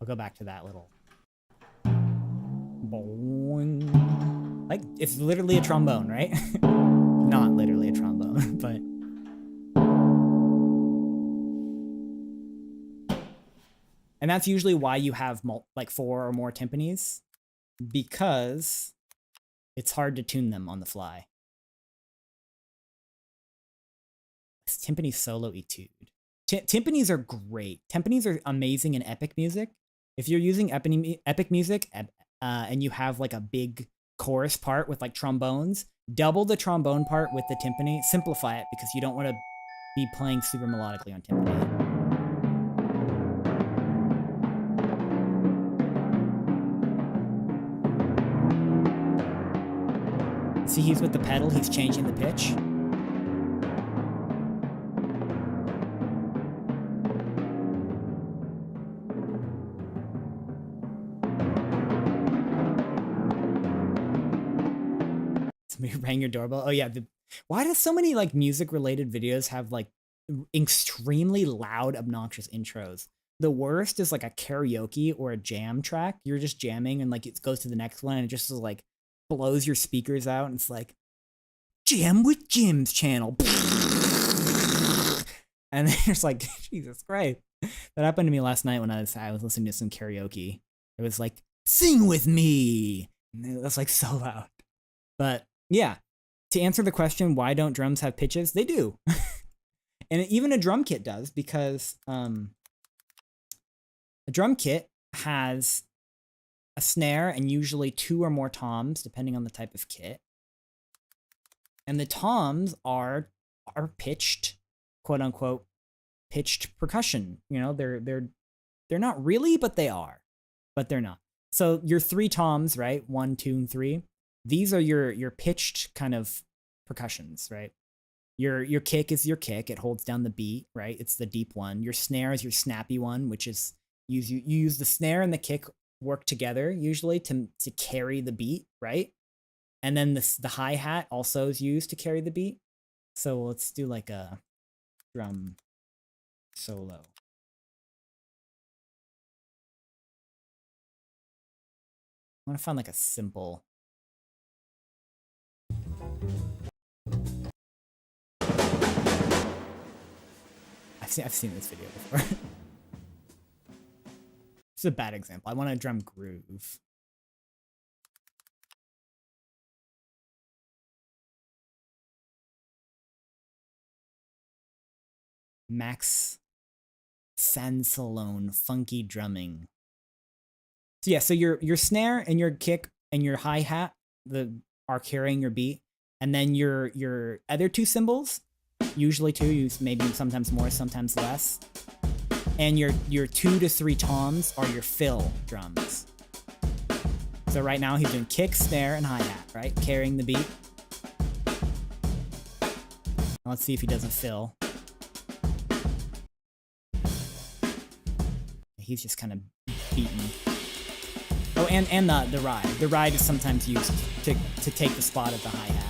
I'll go back to that little. Boing. Like, it's literally a trombone, right? Not literally a trombone, but. And that's usually why you have like 4 or more timpanis, because it's hard to tune them on the fly. This timpani solo etude. Timpanis are great. Timpanis are amazing in epic music. If you're using epic music and you have like a big chorus part with like trombones, double the trombone part with the timpani. Simplify it because you don't want to be playing super melodically on timpani. See, he's with the pedal, he's changing the pitch. Somebody rang your doorbell. Oh yeah, why do so many like music related videos have like extremely loud, obnoxious intros? The worst is like a karaoke or a jam track. You're just jamming and like it goes to the next one and it just is like blows your speakers out and it's like Jam with Jim's channel. And there's like, Jesus Christ. That happened to me last night when I was listening to some karaoke. It was like, sing with me. And it was like so loud. But yeah, to answer the question, why don't drums have pitches? They do. And even a drum kit does, because a drum kit has a snare and usually 2 or more toms, depending on the type of kit. And the toms are are pitched, quote unquote, pitched percussion. You know, they're not really, but they are, but they're not. So your three toms, right? 1, 2, and 3. These are your pitched kind of percussions, right? Your kick is your kick. It holds down the beat, right? It's the deep one. Your snare is your snappy one, which is you use the snare and the kick work together usually to carry the beat, right? And then the hi-hat also is used to carry the beat. So let's do like a drum solo. I want to find like a simple. I've seen this video before. This is a bad example. I want a drum groove. Max Sansalone, funky drumming. So yeah, so your snare and your kick and your hi-hat are carrying your beat, and then your other two cymbals, usually two, maybe sometimes more, sometimes less, and your 2 to 3 toms are your fill drums. So right now he's doing kick, snare, and hi-hat, right, carrying the beat. Let's see if he doesn't fill. He's just kind of beaten. Oh, and the ride. The ride is sometimes used to take the spot of the hi-hat.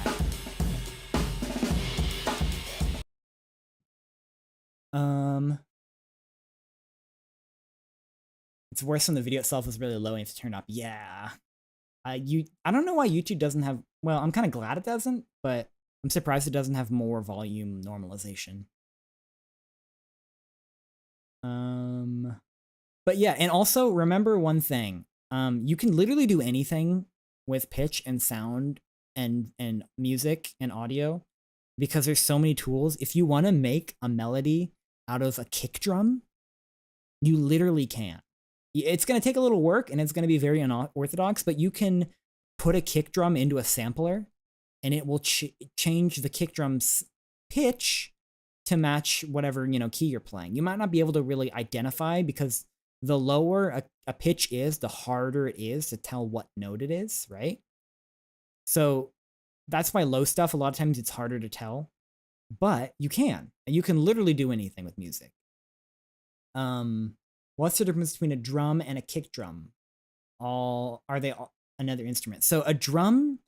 It's worse when the video itself is really low and you have to turn it up. Yeah. I don't know why YouTube doesn't have, well, I'm kind of glad it doesn't, but I'm surprised it doesn't have more volume normalization. But yeah, and also remember one thing. You can literally do anything with pitch and sound and music and audio because there's so many tools. If you want to make a melody out of a kick drum, you literally can. It's going to take a little work and it's going to be very unorthodox, but you can put a kick drum into a sampler and it will change the kick drum's pitch to match whatever, key you're playing. You might not be able to really identify because the lower a pitch is, the harder it is to tell what note it is, right? So that's why low stuff, a lot of times it's harder to tell, but you can. And you can literally do anything with music. What's the difference between a drum and a kick drum? Are they all another instrument? So a drum,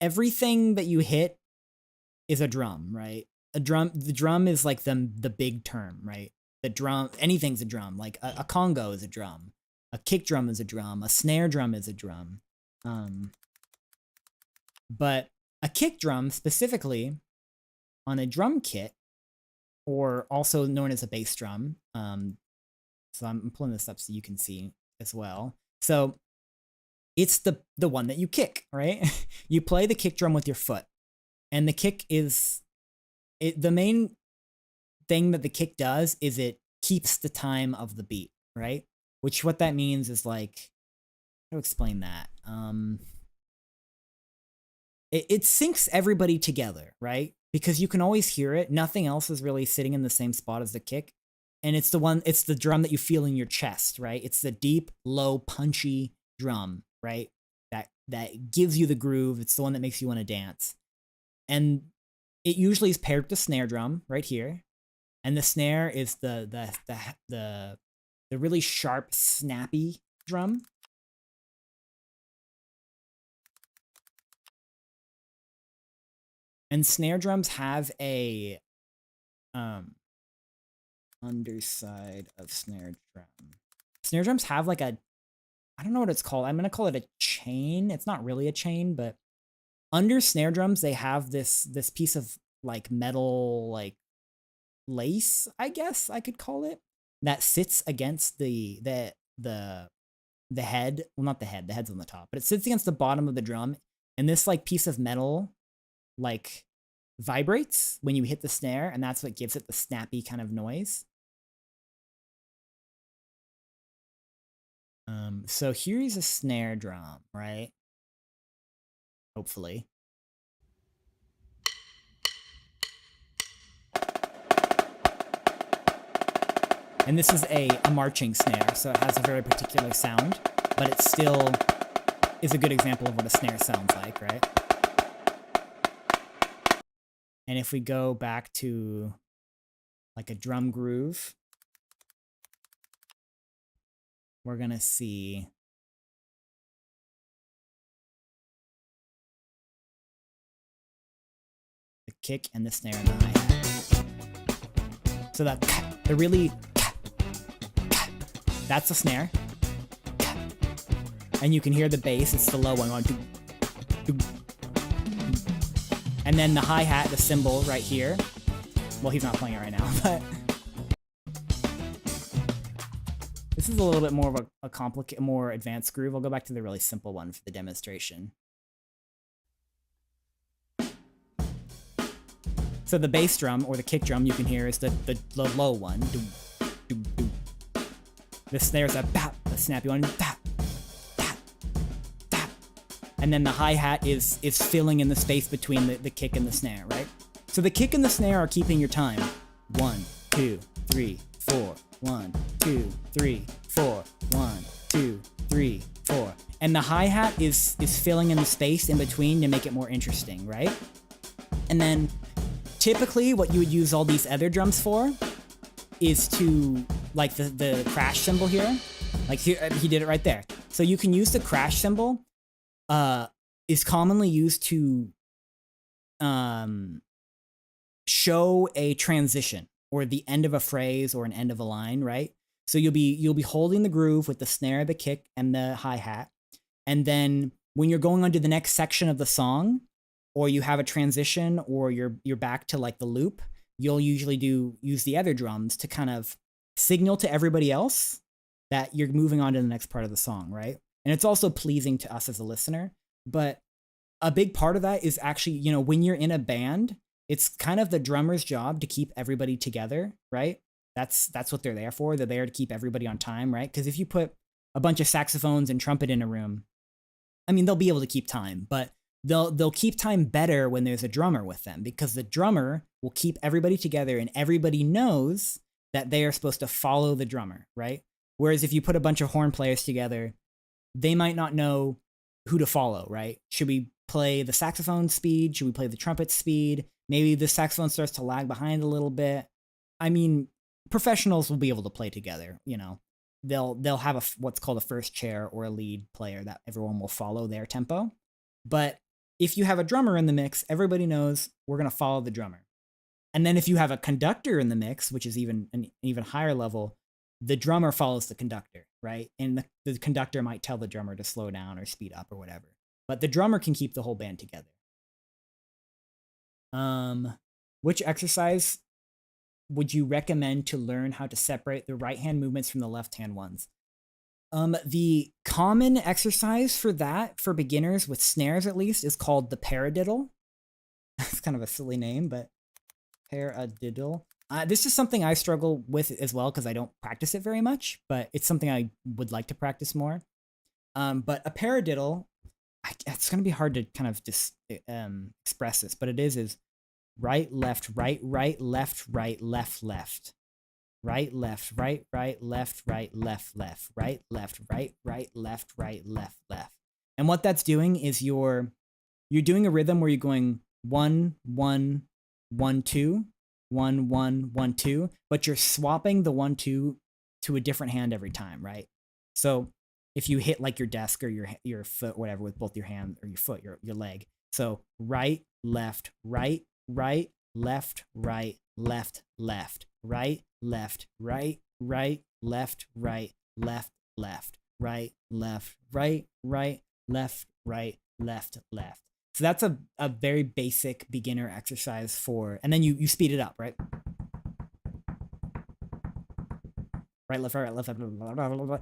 everything that you hit is a drum, right? The drum is like the big term, right? The drum, anything's a drum. Like a congo is a drum. A kick drum is a drum. A snare drum is a drum. But a kick drum specifically on a drum kit, or also known as a bass drum. So I'm pulling this up so you can see as well. So it's the one that you kick, right? You play the kick drum with your foot, and the kick is the main thing that the kick does is it keeps the time of the beat, right? Which what that means is like, how to explain that? It syncs everybody together, right? Because you can always hear it. Nothing else is really sitting in the same spot as the kick. And it's the drum that you feel in your chest, right? It's the deep, low, punchy drum, right? That gives you the groove. It's the one that makes you want to dance. And it usually is paired with the snare drum right here. And the snare is the really sharp, snappy drum. And snare drums have a underside of snare drum. Snare drums have like I don't know what it's called. I'm going to call it a chain. It's not really a chain, but under snare drums, they have this piece of like metal, like lace, I guess I could call it, that sits against the head. Well, not the head. The head's on the top, but it sits against the bottom of the drum. And this like piece of metal, like vibrates when you hit the snare, and that's what gives it the snappy kind of noise. So here's a snare drum, right? Hopefully. And this is a marching snare, so it has a very particular sound, but it still is a good example of what a snare sounds like, right? And if we go back to like a drum groove, we're going to see the kick and the snare and the hi-hat. So that the really, that's the snare. And you can hear the bass, it's the low one going. And then the hi-hat, the cymbal right here. Well, he's not playing it right now, but this is a little bit more of a complicated, more advanced groove. I'll go back to the really simple one for the demonstration. So the bass drum or the kick drum you can hear is the low one. The snare's a bap, the snappy one, bap, bap, bap. And then the hi-hat is filling in the space between the kick and the snare, right? So the kick and the snare are keeping your time. 1, 2, 3, 4. 1, 2, 3, 4. 1, 2, 3, 4. And the hi-hat is filling in the space in between to make it more interesting, right? And then typically what you would use all these other drums for is to, like the crash cymbal here, like here, he did it right there. So you can use the crash cymbal, is commonly used to show a transition or the end of a phrase or an end of a line, right? So you'll be holding the groove with the snare, the kick, and the hi-hat. And then when you're going on to the next section of the song, or you have a transition, or you're back to like the loop, you'll usually use the other drums to kind of signal to everybody else that you're moving on to the next part of the song, right? And it's also pleasing to us as a listener. But a big part of that is actually, you know, when you're in a band, it's kind of the drummer's job to keep everybody together, right? That's what they're there for. They're there to keep everybody on time, right? Because if you put a bunch of saxophones and trumpet in a room, I mean, they'll be able to keep time, but they'll keep time better when there's a drummer with them, because the drummer will keep everybody together and everybody knows that they are supposed to follow the drummer, right? Whereas if you put a bunch of horn players together, they might not know who to follow, right? Should we play the saxophone speed? Should we play the trumpet speed? Maybe the saxophone starts to lag behind a little bit. I mean, professionals will be able to play together, you know. They'll have what's called a first chair or a lead player that everyone will follow their tempo. But if you have a drummer in the mix, everybody knows we're going to follow the drummer. And then if you have a conductor in the mix, which is even an even higher level, the drummer follows the conductor, right? And the conductor might tell the drummer to slow down or speed up or whatever. But the drummer can keep the whole band together. Which exercise would you recommend to learn how to separate the right hand movements from the left hand ones? The common exercise for that, for beginners with snares at least, is called the paradiddle. It's kind of a silly name, but paradiddle. This is something I struggle with as well because I don't practice it very much, but it's something I would like to practice more. But a paradiddle, it's going to be hard to kind of just express this, but it is right, left, right, right, left, right, left, left. Right, left, right, right, left, right, left, left, right, left, right, right, left, right, left, left. And what that's doing is you're doing a rhythm where you're going 1, 1, 1, 2, 1, 1, 1, 2, but you're swapping the 1, 2 to a different hand every time, right? So if you hit like your desk or your foot, whatever, with both your hand or your foot, your leg. So right, left, right, right, left, right, left, left, right, left, right, right, left, right, left, left, right, left, right, right, left, right, left, left. So that's a very basic beginner exercise for, and then you speed it up, right? Right, left, right, left, left, blah, blah, blah, blah.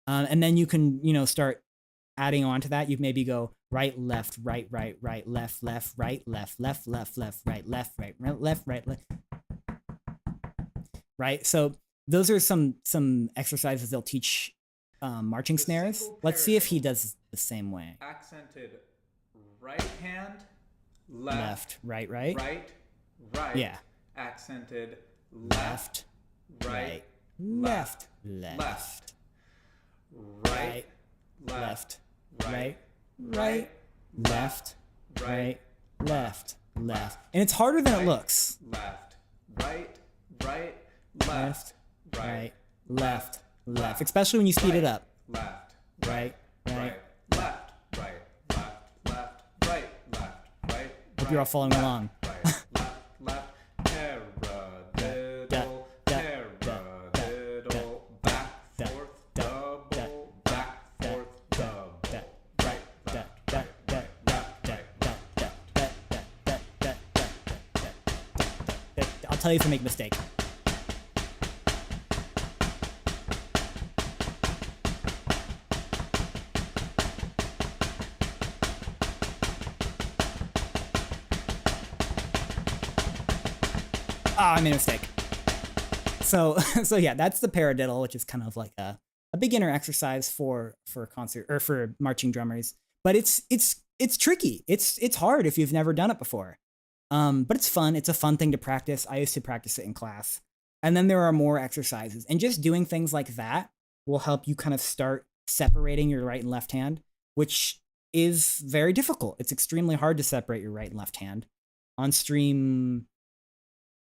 And then you can, you know, start adding on to that. You maybe go right, left, right, right, right, left, left, right, left, left, left, left, right, left, right, left, right, left. Right. So those are some exercises they'll teach marching snares. Let's see if he does the same way. Accented right hand, Left, right, right. right, right. Yeah. accented left, right, left, left, right, left, right, right, left, right, left, left. And it's harder than it looks. left, right, right, Left, right, left, left. Especially when you speed it up. left, Right, right. left, right, left, left, right, left, right. Hope you're all following along. Right, left, left, paradiddle, paradiddle, back, forth, double, back, forth, double, right, left, right, I'll tell you if I make a mistake. I made a mistake. So yeah, that's the paradiddle, which is kind of like a beginner exercise for concert or for marching drummers. But it's tricky. It's hard if you've never done it before. But it's fun. It's a fun thing to practice. I used to practice it in class. And then there are more exercises. And just doing things like that will help you kind of start separating your right and left hand, which is very difficult. It's extremely hard to separate your right and left hand. On stream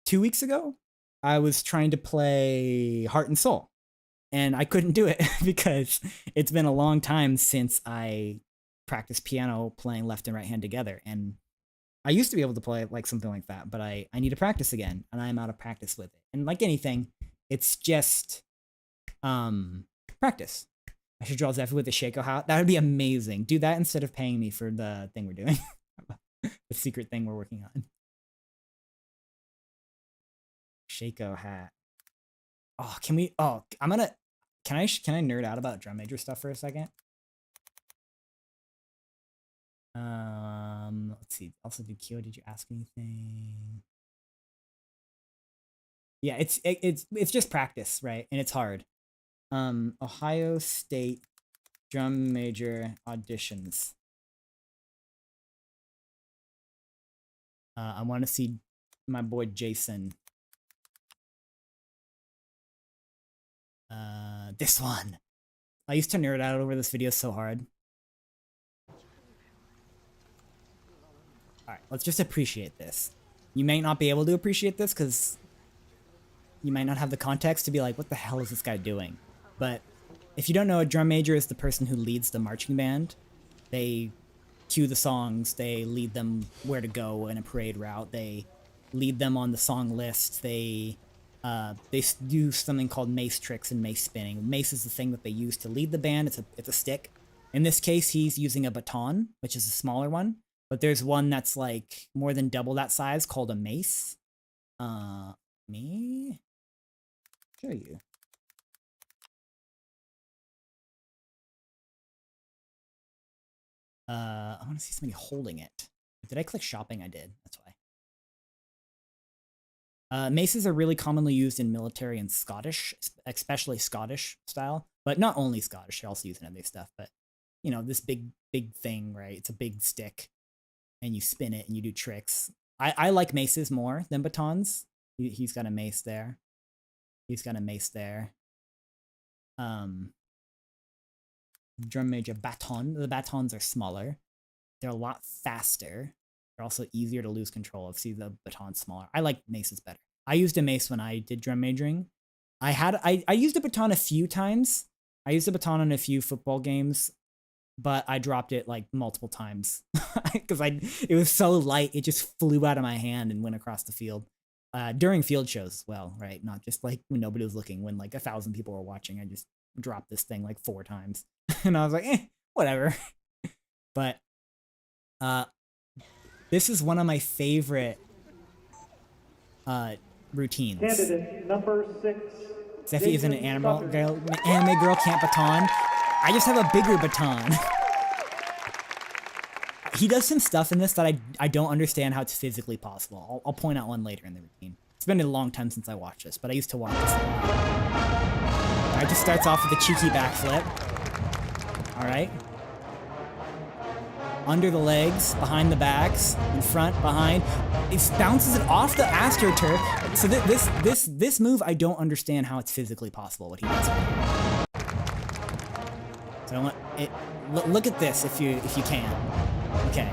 2 weeks ago, I was trying to play Heart and Soul, and I couldn't do it because it's been a long time since I practiced piano playing left and right hand together. And I used to be able to play like something like that, but I need to practice again, and I'm out of practice with it. And like anything, it's just practice. I should draw Zephyr with the Shaco hat. That would be amazing. Do that instead of paying me for the thing we're doing. The secret thing we're working on. Shaco hat. Oh, can we? Oh, can I nerd out about drum major stuff for a second? Let's see. Also, Kyo, did you ask anything? Yeah, it's just practice, right? And it's hard. Ohio State drum major auditions. I want to see my boy Jason. This one. I used to nerd out over this video so hard. Alright, let's just appreciate this. You may not be able to appreciate this because you might not have the context to be like, what the hell is this guy doing? But if you don't know, a drum major is the person who leads the marching band. They cue the songs, they lead them where to go in a parade route, they lead them on the song list, they do something called mace tricks and mace spinning. Mace is the thing that they use to lead the band. It's a stick. In this case, he's using a baton, which is a smaller one. But there's one that's like more than double that size called a mace. Me? Show you. I want to see somebody holding it. Did I click shopping? I did. That's why. Maces are really commonly used in military and Scottish, especially Scottish style, but not only Scottish, they're also used in other stuff. But, you know, this big thing, right? It's a big stick, and you spin it and you do tricks. I like maces more than batons. He's got a mace there. He's got a mace there. Drum major baton. The batons are smaller. They're a lot faster. They're also easier to lose control of. See, the baton's smaller. I like maces better. I used a mace when I did drum majoring. I used a baton a few times. I used a baton in a few football games, but I dropped it like multiple times because it was so light. It just flew out of my hand and went across the field. During field shows as well, right? Not just like when nobody was looking, when like 1,000 people were watching. I just dropped this thing like 4 times. And I was like, whatever. But this is one of my favorite routines. Candidate number 6. Zeffy is an anime girl can't baton. I just have a bigger baton. He does some stuff in this that I don't understand how it's physically possible. I'll point out one later in the routine. It's been a long time since I watched this, but I used to watch this a lot. It just starts off with a cheeky backflip. All right. under the legs, behind the backs, in front, behind. It bounces it off the AstroTurf. So this move, I don't understand how it's physically possible what he does. So I want it. Look at this if you can. Okay.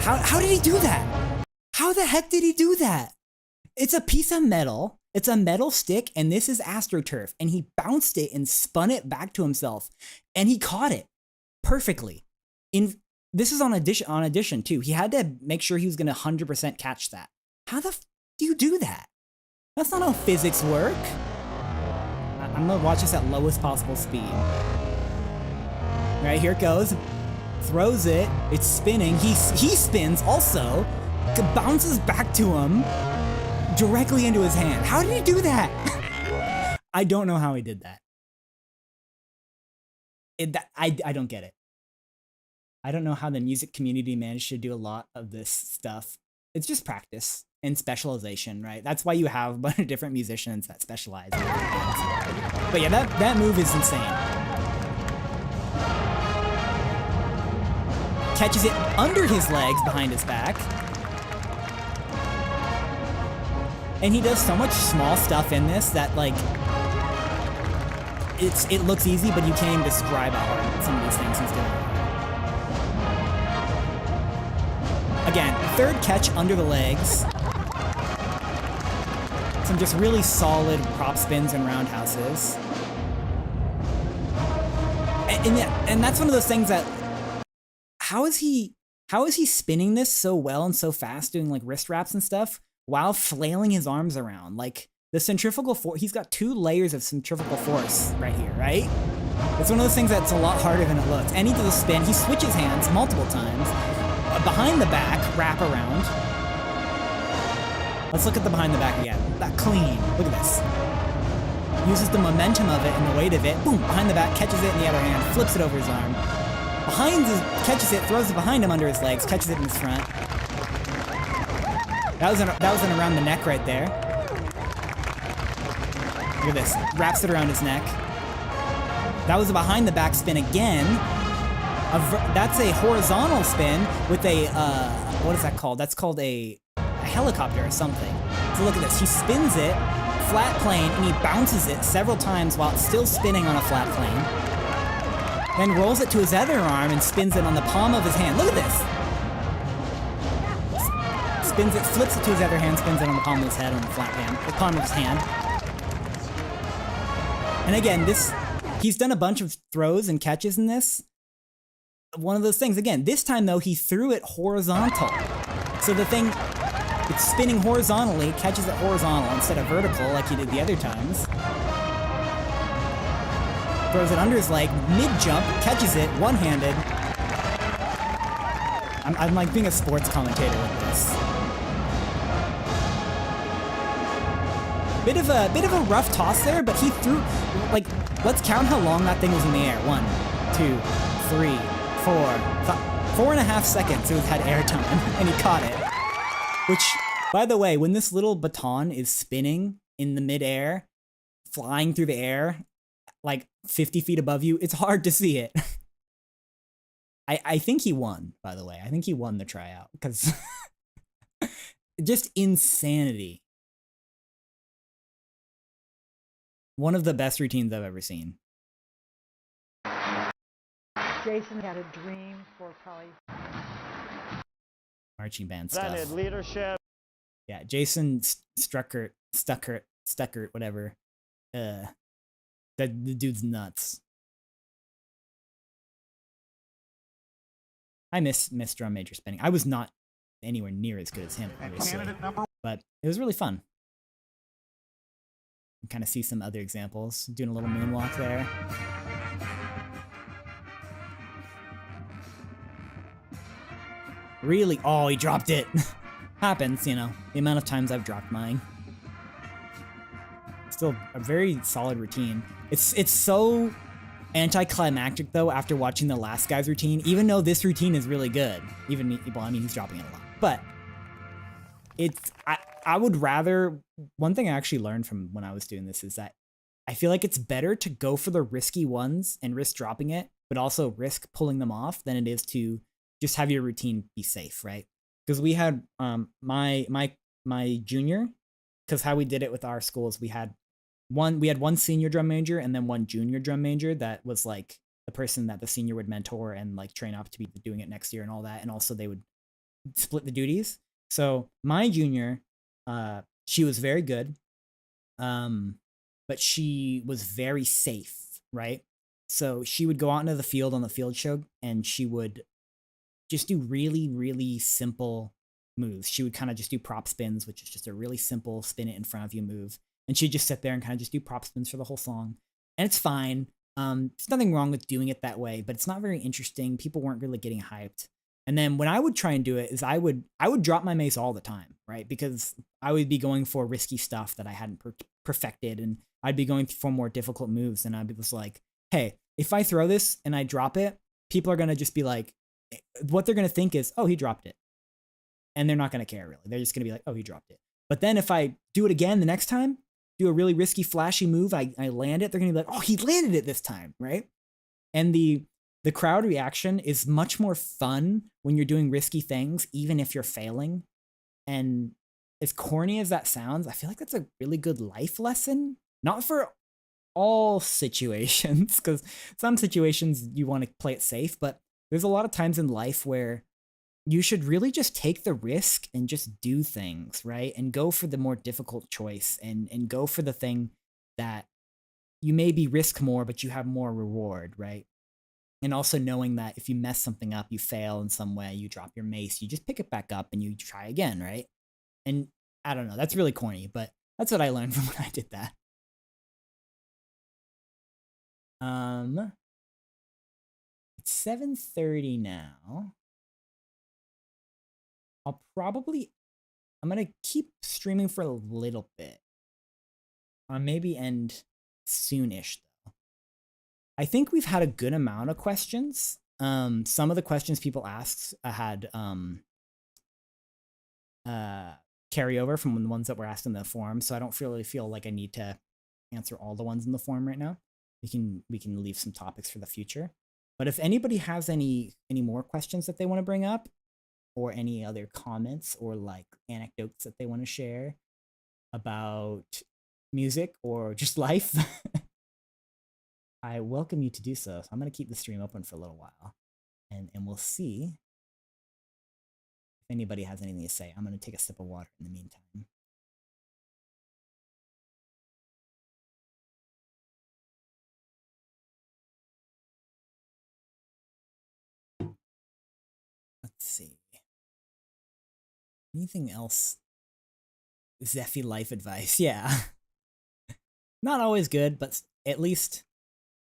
How did he do that? How the heck did he do that? It's a piece of metal. It's a metal stick, and this is AstroTurf, and he bounced it and spun it back to himself, and he caught it perfectly. This is on addition too. He had to make sure he was gonna 100% catch that. How the f do you do that? That's not how physics work. I'm gonna watch this at lowest possible speed. All right, here it goes. Throws it. It's spinning. He spins also. Bounces back to him. Directly into his hand. How did he do that? I don't know how he did that. I don't get it. I don't know how the music community managed to do a lot of this stuff. It's just practice and specialization, right? That's why you have a bunch of different musicians that specialize in different things. But yeah, that move is insane. Catches it under his legs behind his back. And he does so much small stuff in this that, like, it looks easy, but you can't even describe how hard some of these things he's doing. Again, third catch under the legs. Some just really solid prop spins and roundhouses. And that's one of those things that, how is he spinning this so well and so fast, doing like wrist wraps and stuff, while flailing his arms around? Like, the centrifugal force, he's got 2 layers of centrifugal force right here, right? It's one of those things that's a lot harder than it looks. And he does a spin, he switches hands multiple times. Behind the back, wrap around. Let's look at the behind the back again. That clean, look at this. Uses the momentum of it and the weight of it, boom, behind the back, catches it in the other hand, flips it over his arm. Catches it, throws it behind him under his legs, catches it in his front. That was an around the neck right there. Look at this. Wraps it around his neck. That was a behind the back spin again. That's a horizontal spin with a, what is that called? That's called a helicopter or something. So look at this. He spins it, flat plane, and he bounces it several times while it's still spinning on a flat plane. Then rolls it to his other arm and spins it on the palm of his hand. Look at this. Spins it, flips it to his other hand, spins it on the palm of his head, on the flat hand, the palm of his hand. And again, he's done a bunch of throws and catches in this. One of those things, again, this time though, he threw it horizontal. So the thing, it's spinning horizontally, catches it horizontal instead of vertical like he did the other times. Throws it under his leg, mid-jump, catches it, one-handed. I'm like being a sports commentator with this. Bit of a rough toss there, but he threw, like, let's count how long that thing was in the air. 1, 2, 3, 4, 4.5 seconds it had air time, and he caught it. Which, by the way, when this little baton is spinning in the midair, flying through the air, like 50 feet above you, it's hard to see it. I think he won, by the way. I think he won the tryout, because just insanity. One of the best routines I've ever seen. Jason had a dream for probably Marching band stuff. Presented leadership. Yeah, Jason Stuckert, whatever. The dude's nuts. I miss drum major spinning. I was not anywhere near as good as him, obviously, but it was really fun. You kind of see some other examples. Doing a little moonwalk there. Really? Oh, he dropped it. Happens, you know. The amount of times I've dropped mine. Still a very solid routine. It's so anticlimactic though after watching the last guy's routine, even though this routine is really good. Well, I mean, he's dropping it a lot. But I would rather, one thing I actually learned from when I was doing this is that I feel like it's better to go for the risky ones and risk dropping it, but also risk pulling them off than it is to just have your routine be safe, right? Because we had my junior, because how we did it with our schools, we had one senior drum major and then one junior drum major that was like the person that the senior would mentor and like train up to be doing it next year and all that, and also they would split the duties. So my junior, she was very good, but she was very safe, right? So she would go out into the field on the field show and she would just do really, really simple moves. She would kind of just do prop spins, which is just a really simple spin it in front of you move. And she'd just sit there and kind of just do prop spins for the whole song. And it's fine. There's nothing wrong with doing it that way, but it's not very interesting. People weren't really getting hyped. And then when I would try and do it is I would drop my mace all the time, right? Because I would be going for risky stuff that I hadn't perfected, and I'd be going for more difficult moves. And I was like, hey, if I throw this and I drop it, people are going to just be like, what they're going to think is, oh, he dropped it. And they're not going to care really. They're just going to be like, oh, he dropped it. But then if I do it again the next time, do a really risky, flashy move, I land it, they're going to be like, oh, he landed it this time, right? And the crowd reaction is much more fun when you're doing risky things, even if you're failing. And as corny as that sounds, I feel like that's a really good life lesson. Not for all situations, because some situations you want to play it safe, but there's a lot of times in life where you should really just take the risk and just do things, right? And go for the more difficult choice and go for the thing that you maybe risk more, but you have more reward, right? And also knowing that if you mess something up, you fail in some way, you drop your mace, you just pick it back up and you try again, right? And I don't know, that's really corny, but that's what I learned from when I did that. It's 7:30 now. I'm gonna keep streaming for a little bit. Maybe end soonish though. I think we've had a good amount of questions. Some of the questions people asked had carryover from the ones that were asked in the forum, so I don't really feel like I need to answer all the ones in the forum right now. We can leave some topics for the future. But if anybody has any more questions that they want to bring up, or any other comments or like anecdotes that they want to share about music or just life, I welcome you to do so. So I'm going to keep the stream open for a little while, and we'll see if anybody has anything to say. I'm going to take a sip of water in the meantime. Let's see. Anything else? Zephy life advice. Yeah. Not always good, but at least,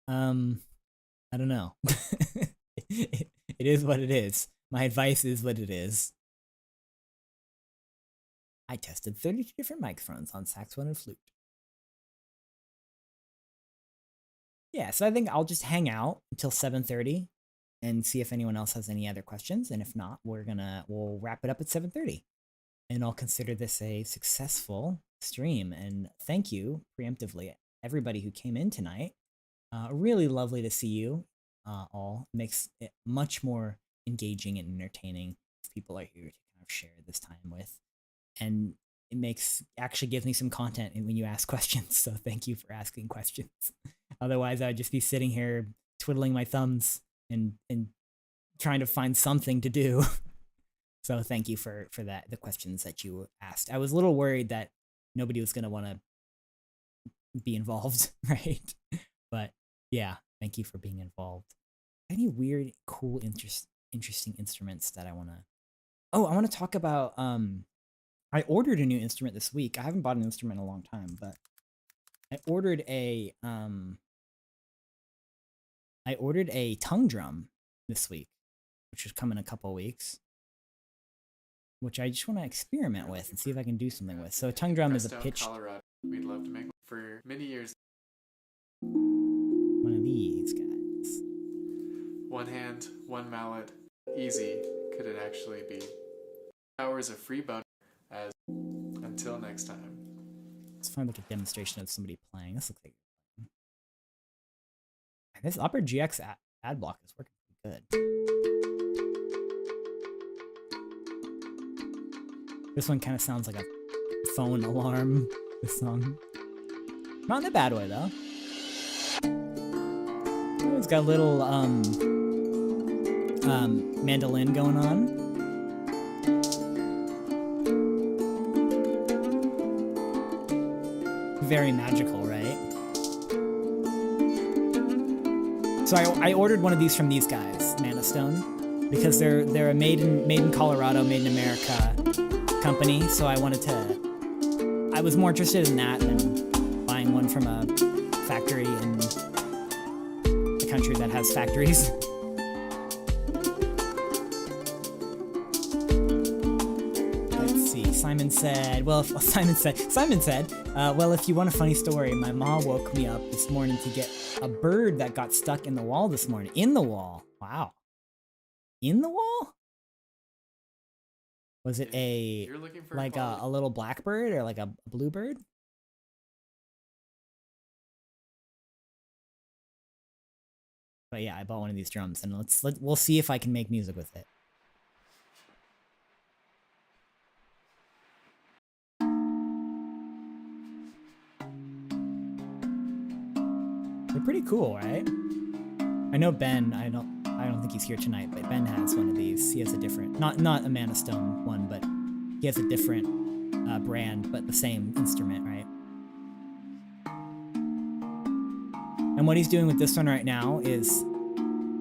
I don't know. It is what it is. My advice is what it is. I tested 32 different microphones on saxophone and flute. Yeah, so I think I'll just hang out until 7:30 and see if anyone else has any other questions. And if not, we'll wrap it up at 7:30. And I'll consider this a successful stream. And thank you preemptively, everybody who came in tonight. Really lovely to see you all. It makes it much more engaging and entertaining if people are here to kind of share this time with. And it actually gives me some content when you ask questions. So thank you for asking questions. Otherwise, I'd just be sitting here twiddling my thumbs and trying to find something to do. So thank you for that, the questions that you asked. I was a little worried that nobody was going to want to be involved, right? But yeah, thank you for being involved. Any weird, cool, interesting instruments that I want to... Oh, I want to talk about... I ordered a new instrument this week. I haven't bought an instrument in a long time, but I ordered a tongue drum this week, which is coming in a couple of weeks, which I just want to experiment with and see if I can do something with. So a tongue drum is a pitched... Colorado. We'd love to make one for many years. One of these guys. One hand, one mallet. Easy could it actually be? Hours of free boner. As until next time. Let's find like a demonstration of somebody playing. This looks like this Upper GX ad block is working pretty good. This one kind of sounds like a phone alarm, this song. Not in a bad way, though. Oh, it's got a little, mandolin going on. Very magical, right? So I ordered one of these from these guys, Mana Stone, because they're a made in Colorado, made in America company. So I was more interested in that than buying one from a factory in a country that has factories. Let's see. Simon said, well, if you want a funny story, my mom woke me up this morning to get a bird that got stuck in the wall this morning. In the wall. Wow. In the wall? Was it You're looking for like a little blackbird or like a bluebird? But yeah, I bought one of these drums, and we'll see if I can make music with it. They're pretty cool, right? I know Ben, I don't think he's here tonight, but Ben has one of these. He has a different, not a Mana Stone one, but he has a different brand, but the same instrument, right? And what he's doing with this one right now is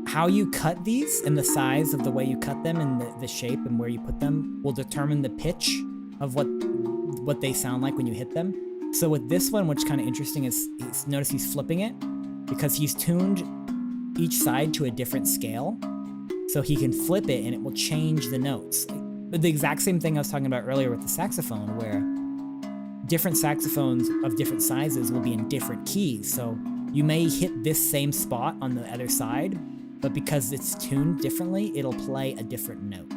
how you cut these and the size of the way you cut them and the shape and where you put them will determine the pitch of what they sound like when you hit them. So with this one, what's kind of interesting is notice he's flipping it because he's tuned each side to a different scale. So he can flip it and it will change the notes. The exact same thing I was talking about earlier with the saxophone, where different saxophones of different sizes will be in different keys. So you may hit this same spot on the other side, but because it's tuned differently, it'll play a different note.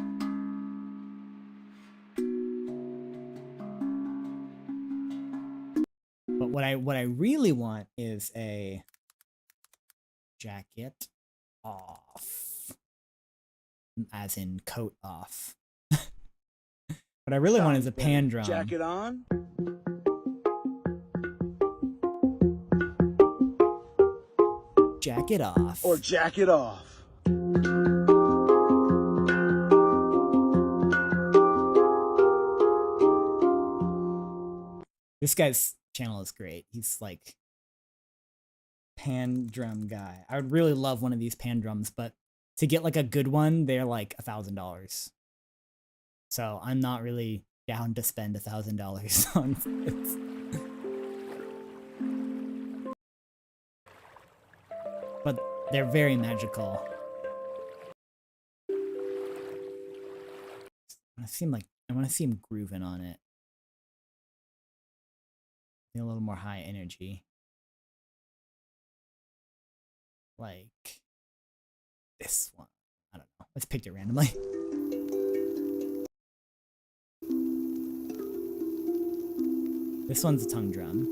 But what I really want is a jacket off, as in coat off. What I really want is a pan drum. Jacket on. Jacket off. Or jacket off. This guy's channel is great. He's like pan drum guy. I would really love one of these pan drums, but to get like a good one, they're like $1,000. So I'm not really down to spend $1,000 on this. But they're very magical. I want to see him grooving on it. A little more high energy. Like this one. I don't know. Let's pick it randomly. This one's a tongue drum.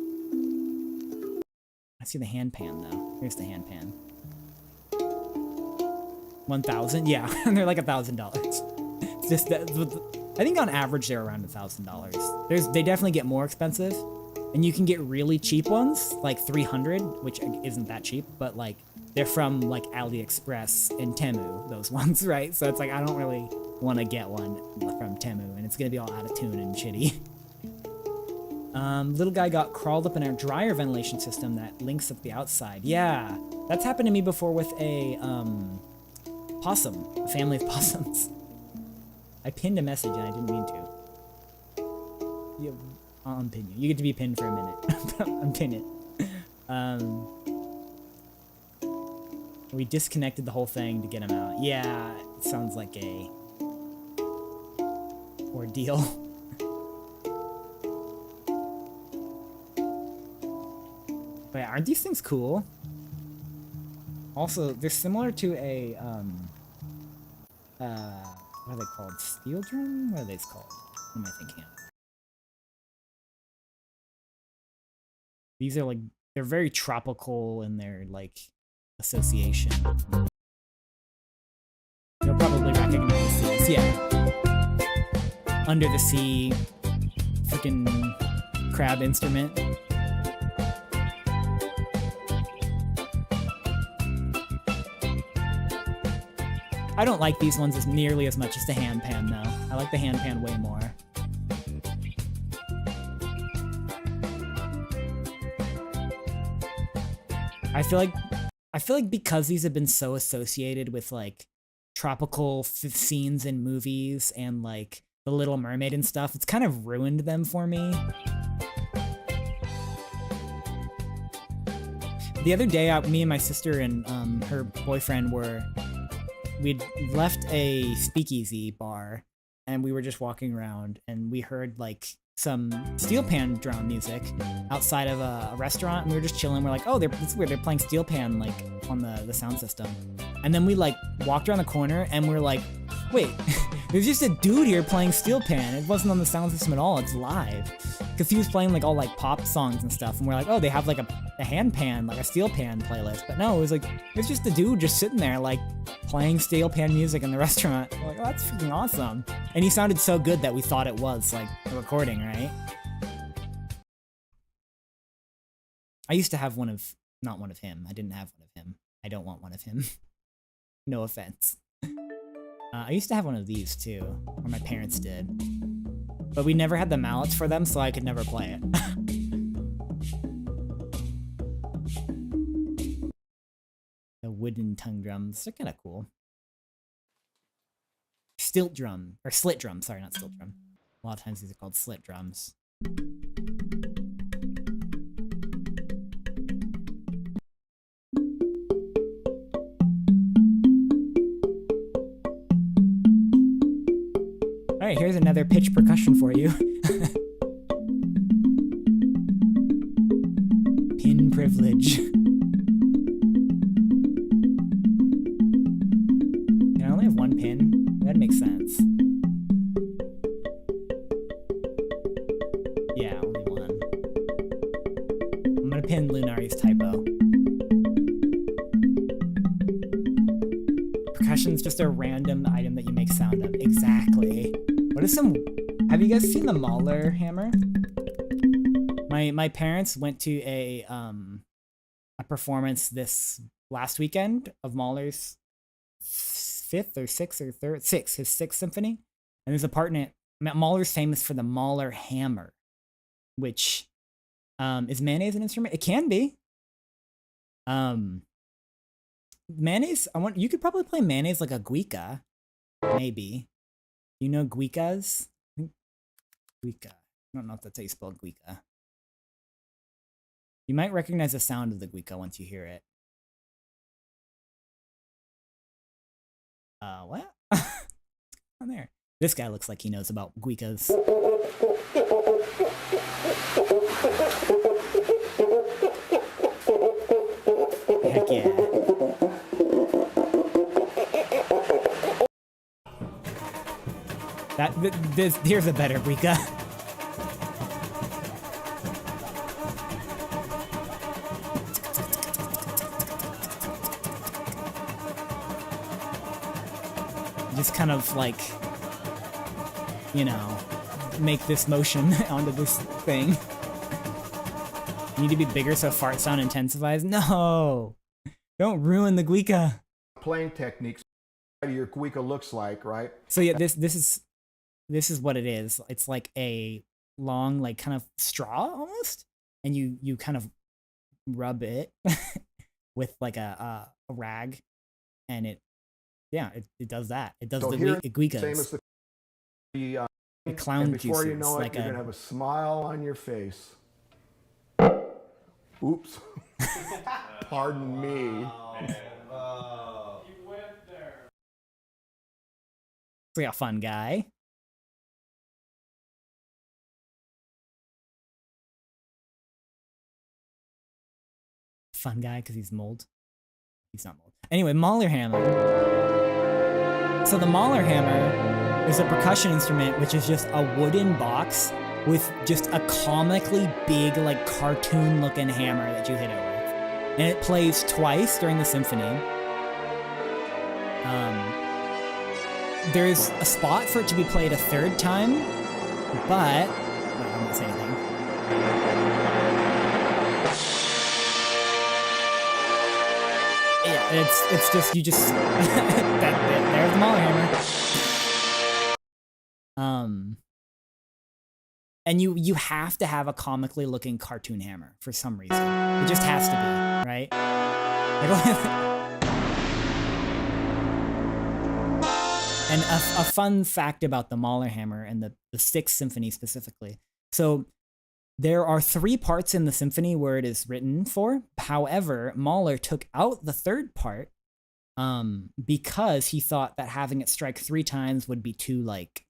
I see the hand pan though. Here's the hand pan. 1,000? Yeah, they're like $1,000. It's just that, I think on average they're around $1,000. They definitely get more expensive, and you can get really cheap ones like 300, which isn't that cheap, but like they're from like AliExpress and Temu, those ones, right? So it's like I don't really want to get one from Temu, and it's gonna be all out of tune and shitty. Little guy got crawled up in our dryer ventilation system that links up the outside. Yeah, that's happened to me before with a possum, a family of possums. I pinned a message and I didn't mean to. I'll unpin you. You get to be pinned for a minute. Unpin it. We disconnected the whole thing to get him out. Yeah, it sounds like a ordeal. But yeah, aren't these things cool? Also, they're similar to a what are they called? Steel drum? What are they called? What am I thinking of? These are like, they're very tropical in their like association. You'll probably recognize these, yeah. under the sea freaking crab instrument. I don't like these ones as nearly as much as the handpan though. I like the handpan way more. I feel like because these have been so associated with like tropical scenes in movies and like The Little Mermaid and stuff, it's kind of ruined them for me. The other day, me and my sister and her boyfriend we'd left a speakeasy bar and we were just walking around and we heard like some steel pan drum music outside of a restaurant, and we were just chilling. We're like, oh, it's weird, they're playing steel pan like on the sound system. And then we like walked around the corner and we're like, wait, there's just a dude here playing steel pan. It wasn't on the sound system at all, it's live. Because he was playing like all like pop songs and stuff, and we're like, oh, they have like a hand pan, like a steel pan playlist. But no, it was just a dude just sitting there like playing steel pan music in the restaurant. We're like, oh, that's freaking awesome. And he sounded so good that we thought it was like a recording, right? I used to have not one of him. I didn't have one of him. I don't want one of him. No offense. I used to have one of these too, or my parents did. But we never had the mallets for them, so I could never play it. The wooden tongue drums, they're kind of cool. Stilt drum, or slit drum, sorry, not stilt drum. A lot of times these are called slit drums. Alright, here's another pitch percussion for you. Pin privilege. I only have one pin. That makes sense. Yeah, only one. I'm gonna pin Lunari's typo. Percussion's just a random item that you make sound of. Exactly. What is some... Have you guys seen the Mahler hammer? My parents went to a performance this last weekend of Mahler's his sixth symphony. And there's a part in it. Mahler's famous for the Mahler hammer, which is mayonnaise an instrument? It can be. Mayonnaise, you could probably play mayonnaise like a guica, maybe. You know guicas? Guica. I don't know if that's how you spell guica. You might recognize the sound of the guica once you hear it. What? On there. This guy looks like he knows about guicas. Heck yeah. Here's a better guica. Just kind of like, you know, make this motion onto this thing. You need to be bigger so fart sound intensifies. No! Don't ruin the guica. Playing techniques your guica looks like, right? So yeah, this is what it is. It's like a long, like kind of straw almost, and you kind of rub it with like a rag, and it does that. It does So the here, guicas. same as the clown and before juices. you know it, like you're gonna have a smile on your face. Oops. Pardon me. It's like a fun guy. Fun guy because he's mold. He's not mold. Anyway, Mahler hammer. So the Mahler hammer is a percussion instrument which is just a wooden box with just a comically big, like cartoon-looking hammer that you hit it with. And it plays twice during the symphony. there's a spot for it to be played a third time, but I won't say anything. Yeah, it's just you just there's the Mahler hammer. And you have to have a comically looking cartoon hammer for some reason. It just has to be, right? And a fun fact about the Mahler hammer and the Sixth Symphony specifically. So there are 3 parts in the symphony where it is written for. However, Mahler took out the third part because he thought that having it strike 3 times would be too, like,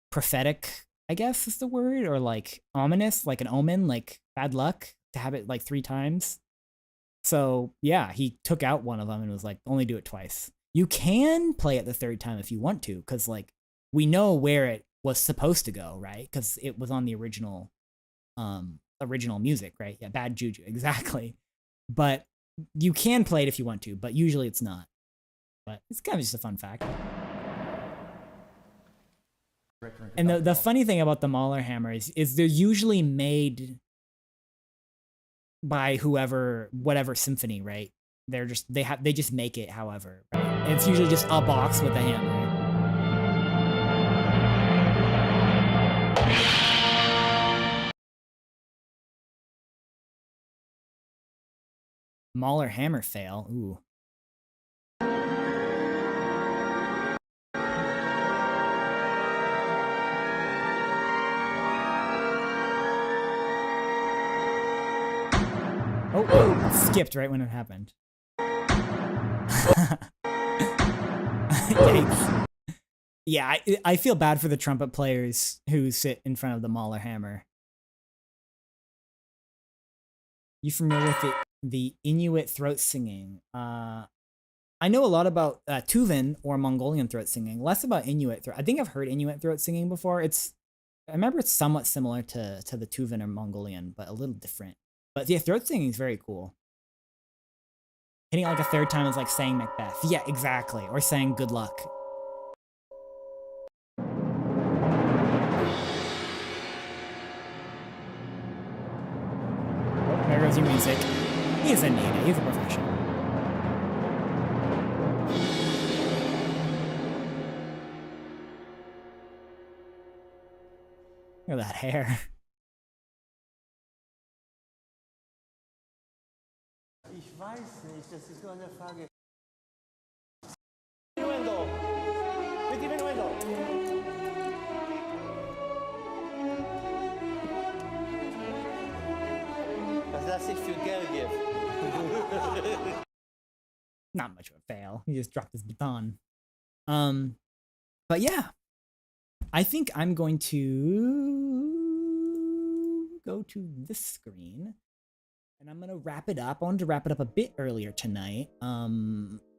prophetic, I guess is the word, or like ominous, like an omen, like bad luck to have it like 3 times. So yeah, he took out one of them and was like, only do it twice. You can play it the 3rd time if you want to, because like we know where it was supposed to go, right? Because it was on the original music, right? Yeah, Bad Juju, exactly. But you can play it if you want to, but usually it's not. But it's kind of just a fun fact. And the funny thing about the Mahler hammers is they're usually made by whatever symphony, right? They just make it however, right? And it's usually just a box with a hammer. Mahler hammer fail. Ooh. Oh, skipped right when it happened. Yikes. Yeah, I feel bad for the trumpet players who sit in front of the Mahler hammer. You familiar with the Inuit throat singing? I know a lot about Tuvan or Mongolian throat singing, less about Inuit throat. I think I've heard Inuit throat singing before. I remember it's somewhat similar to the Tuvan or Mongolian, but a little different. But yeah, throat singing is very cool. Hitting it like a 3rd time is like saying Macbeth. Yeah, exactly. Or saying good luck. Oh, there goes your music. He's a native. He's a professional. Look at that hair. Ich weiß nicht, das ist nur eine Frage. Diminuendo. Mit diminuendo. Das lasse ich für Geld geben. Not much of a fail. He just dropped his baton. But yeah. I think I'm going to go to this screen. And I'm gonna wrap it up. I wanted to wrap it up a bit earlier tonight.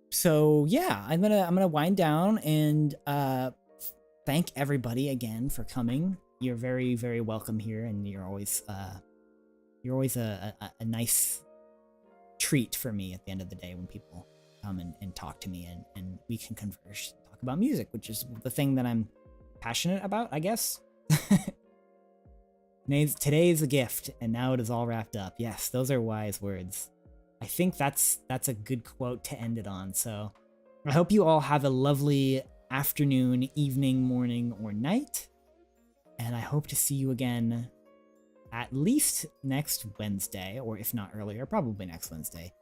So yeah, I'm gonna wind down and thank everybody again for coming. You're very, very welcome here, and you're always a nice treat for me at the end of the day when people come and talk to me and we can converse, talk about music, which is the thing that I'm passionate about, I guess. Today is a gift, and now it is all wrapped up. Yes, those are wise words. I think that's a good quote to end it on. So I hope you all have a lovely afternoon, evening, morning, or night. And I hope to see you again at least next Wednesday, or if not earlier, probably next Wednesday,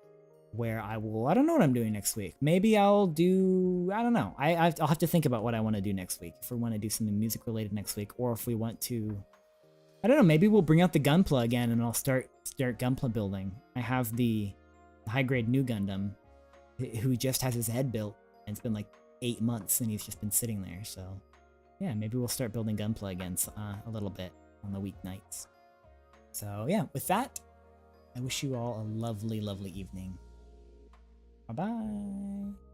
where I don't know what I'm doing next week. Maybe I'll do, I don't know. I'll have to think about what I want to do next week. If we want to do something music related next week, or if we want to, I don't know, maybe we'll bring out the Gunpla again and I'll start Gunpla building. I have the high grade new Gundam who just has his head built, and it's been like 8 months and he's just been sitting there. So yeah, maybe we'll start building Gunpla again a little bit on the weeknights. So yeah, with that, I wish you all a lovely, lovely evening. Bye-bye.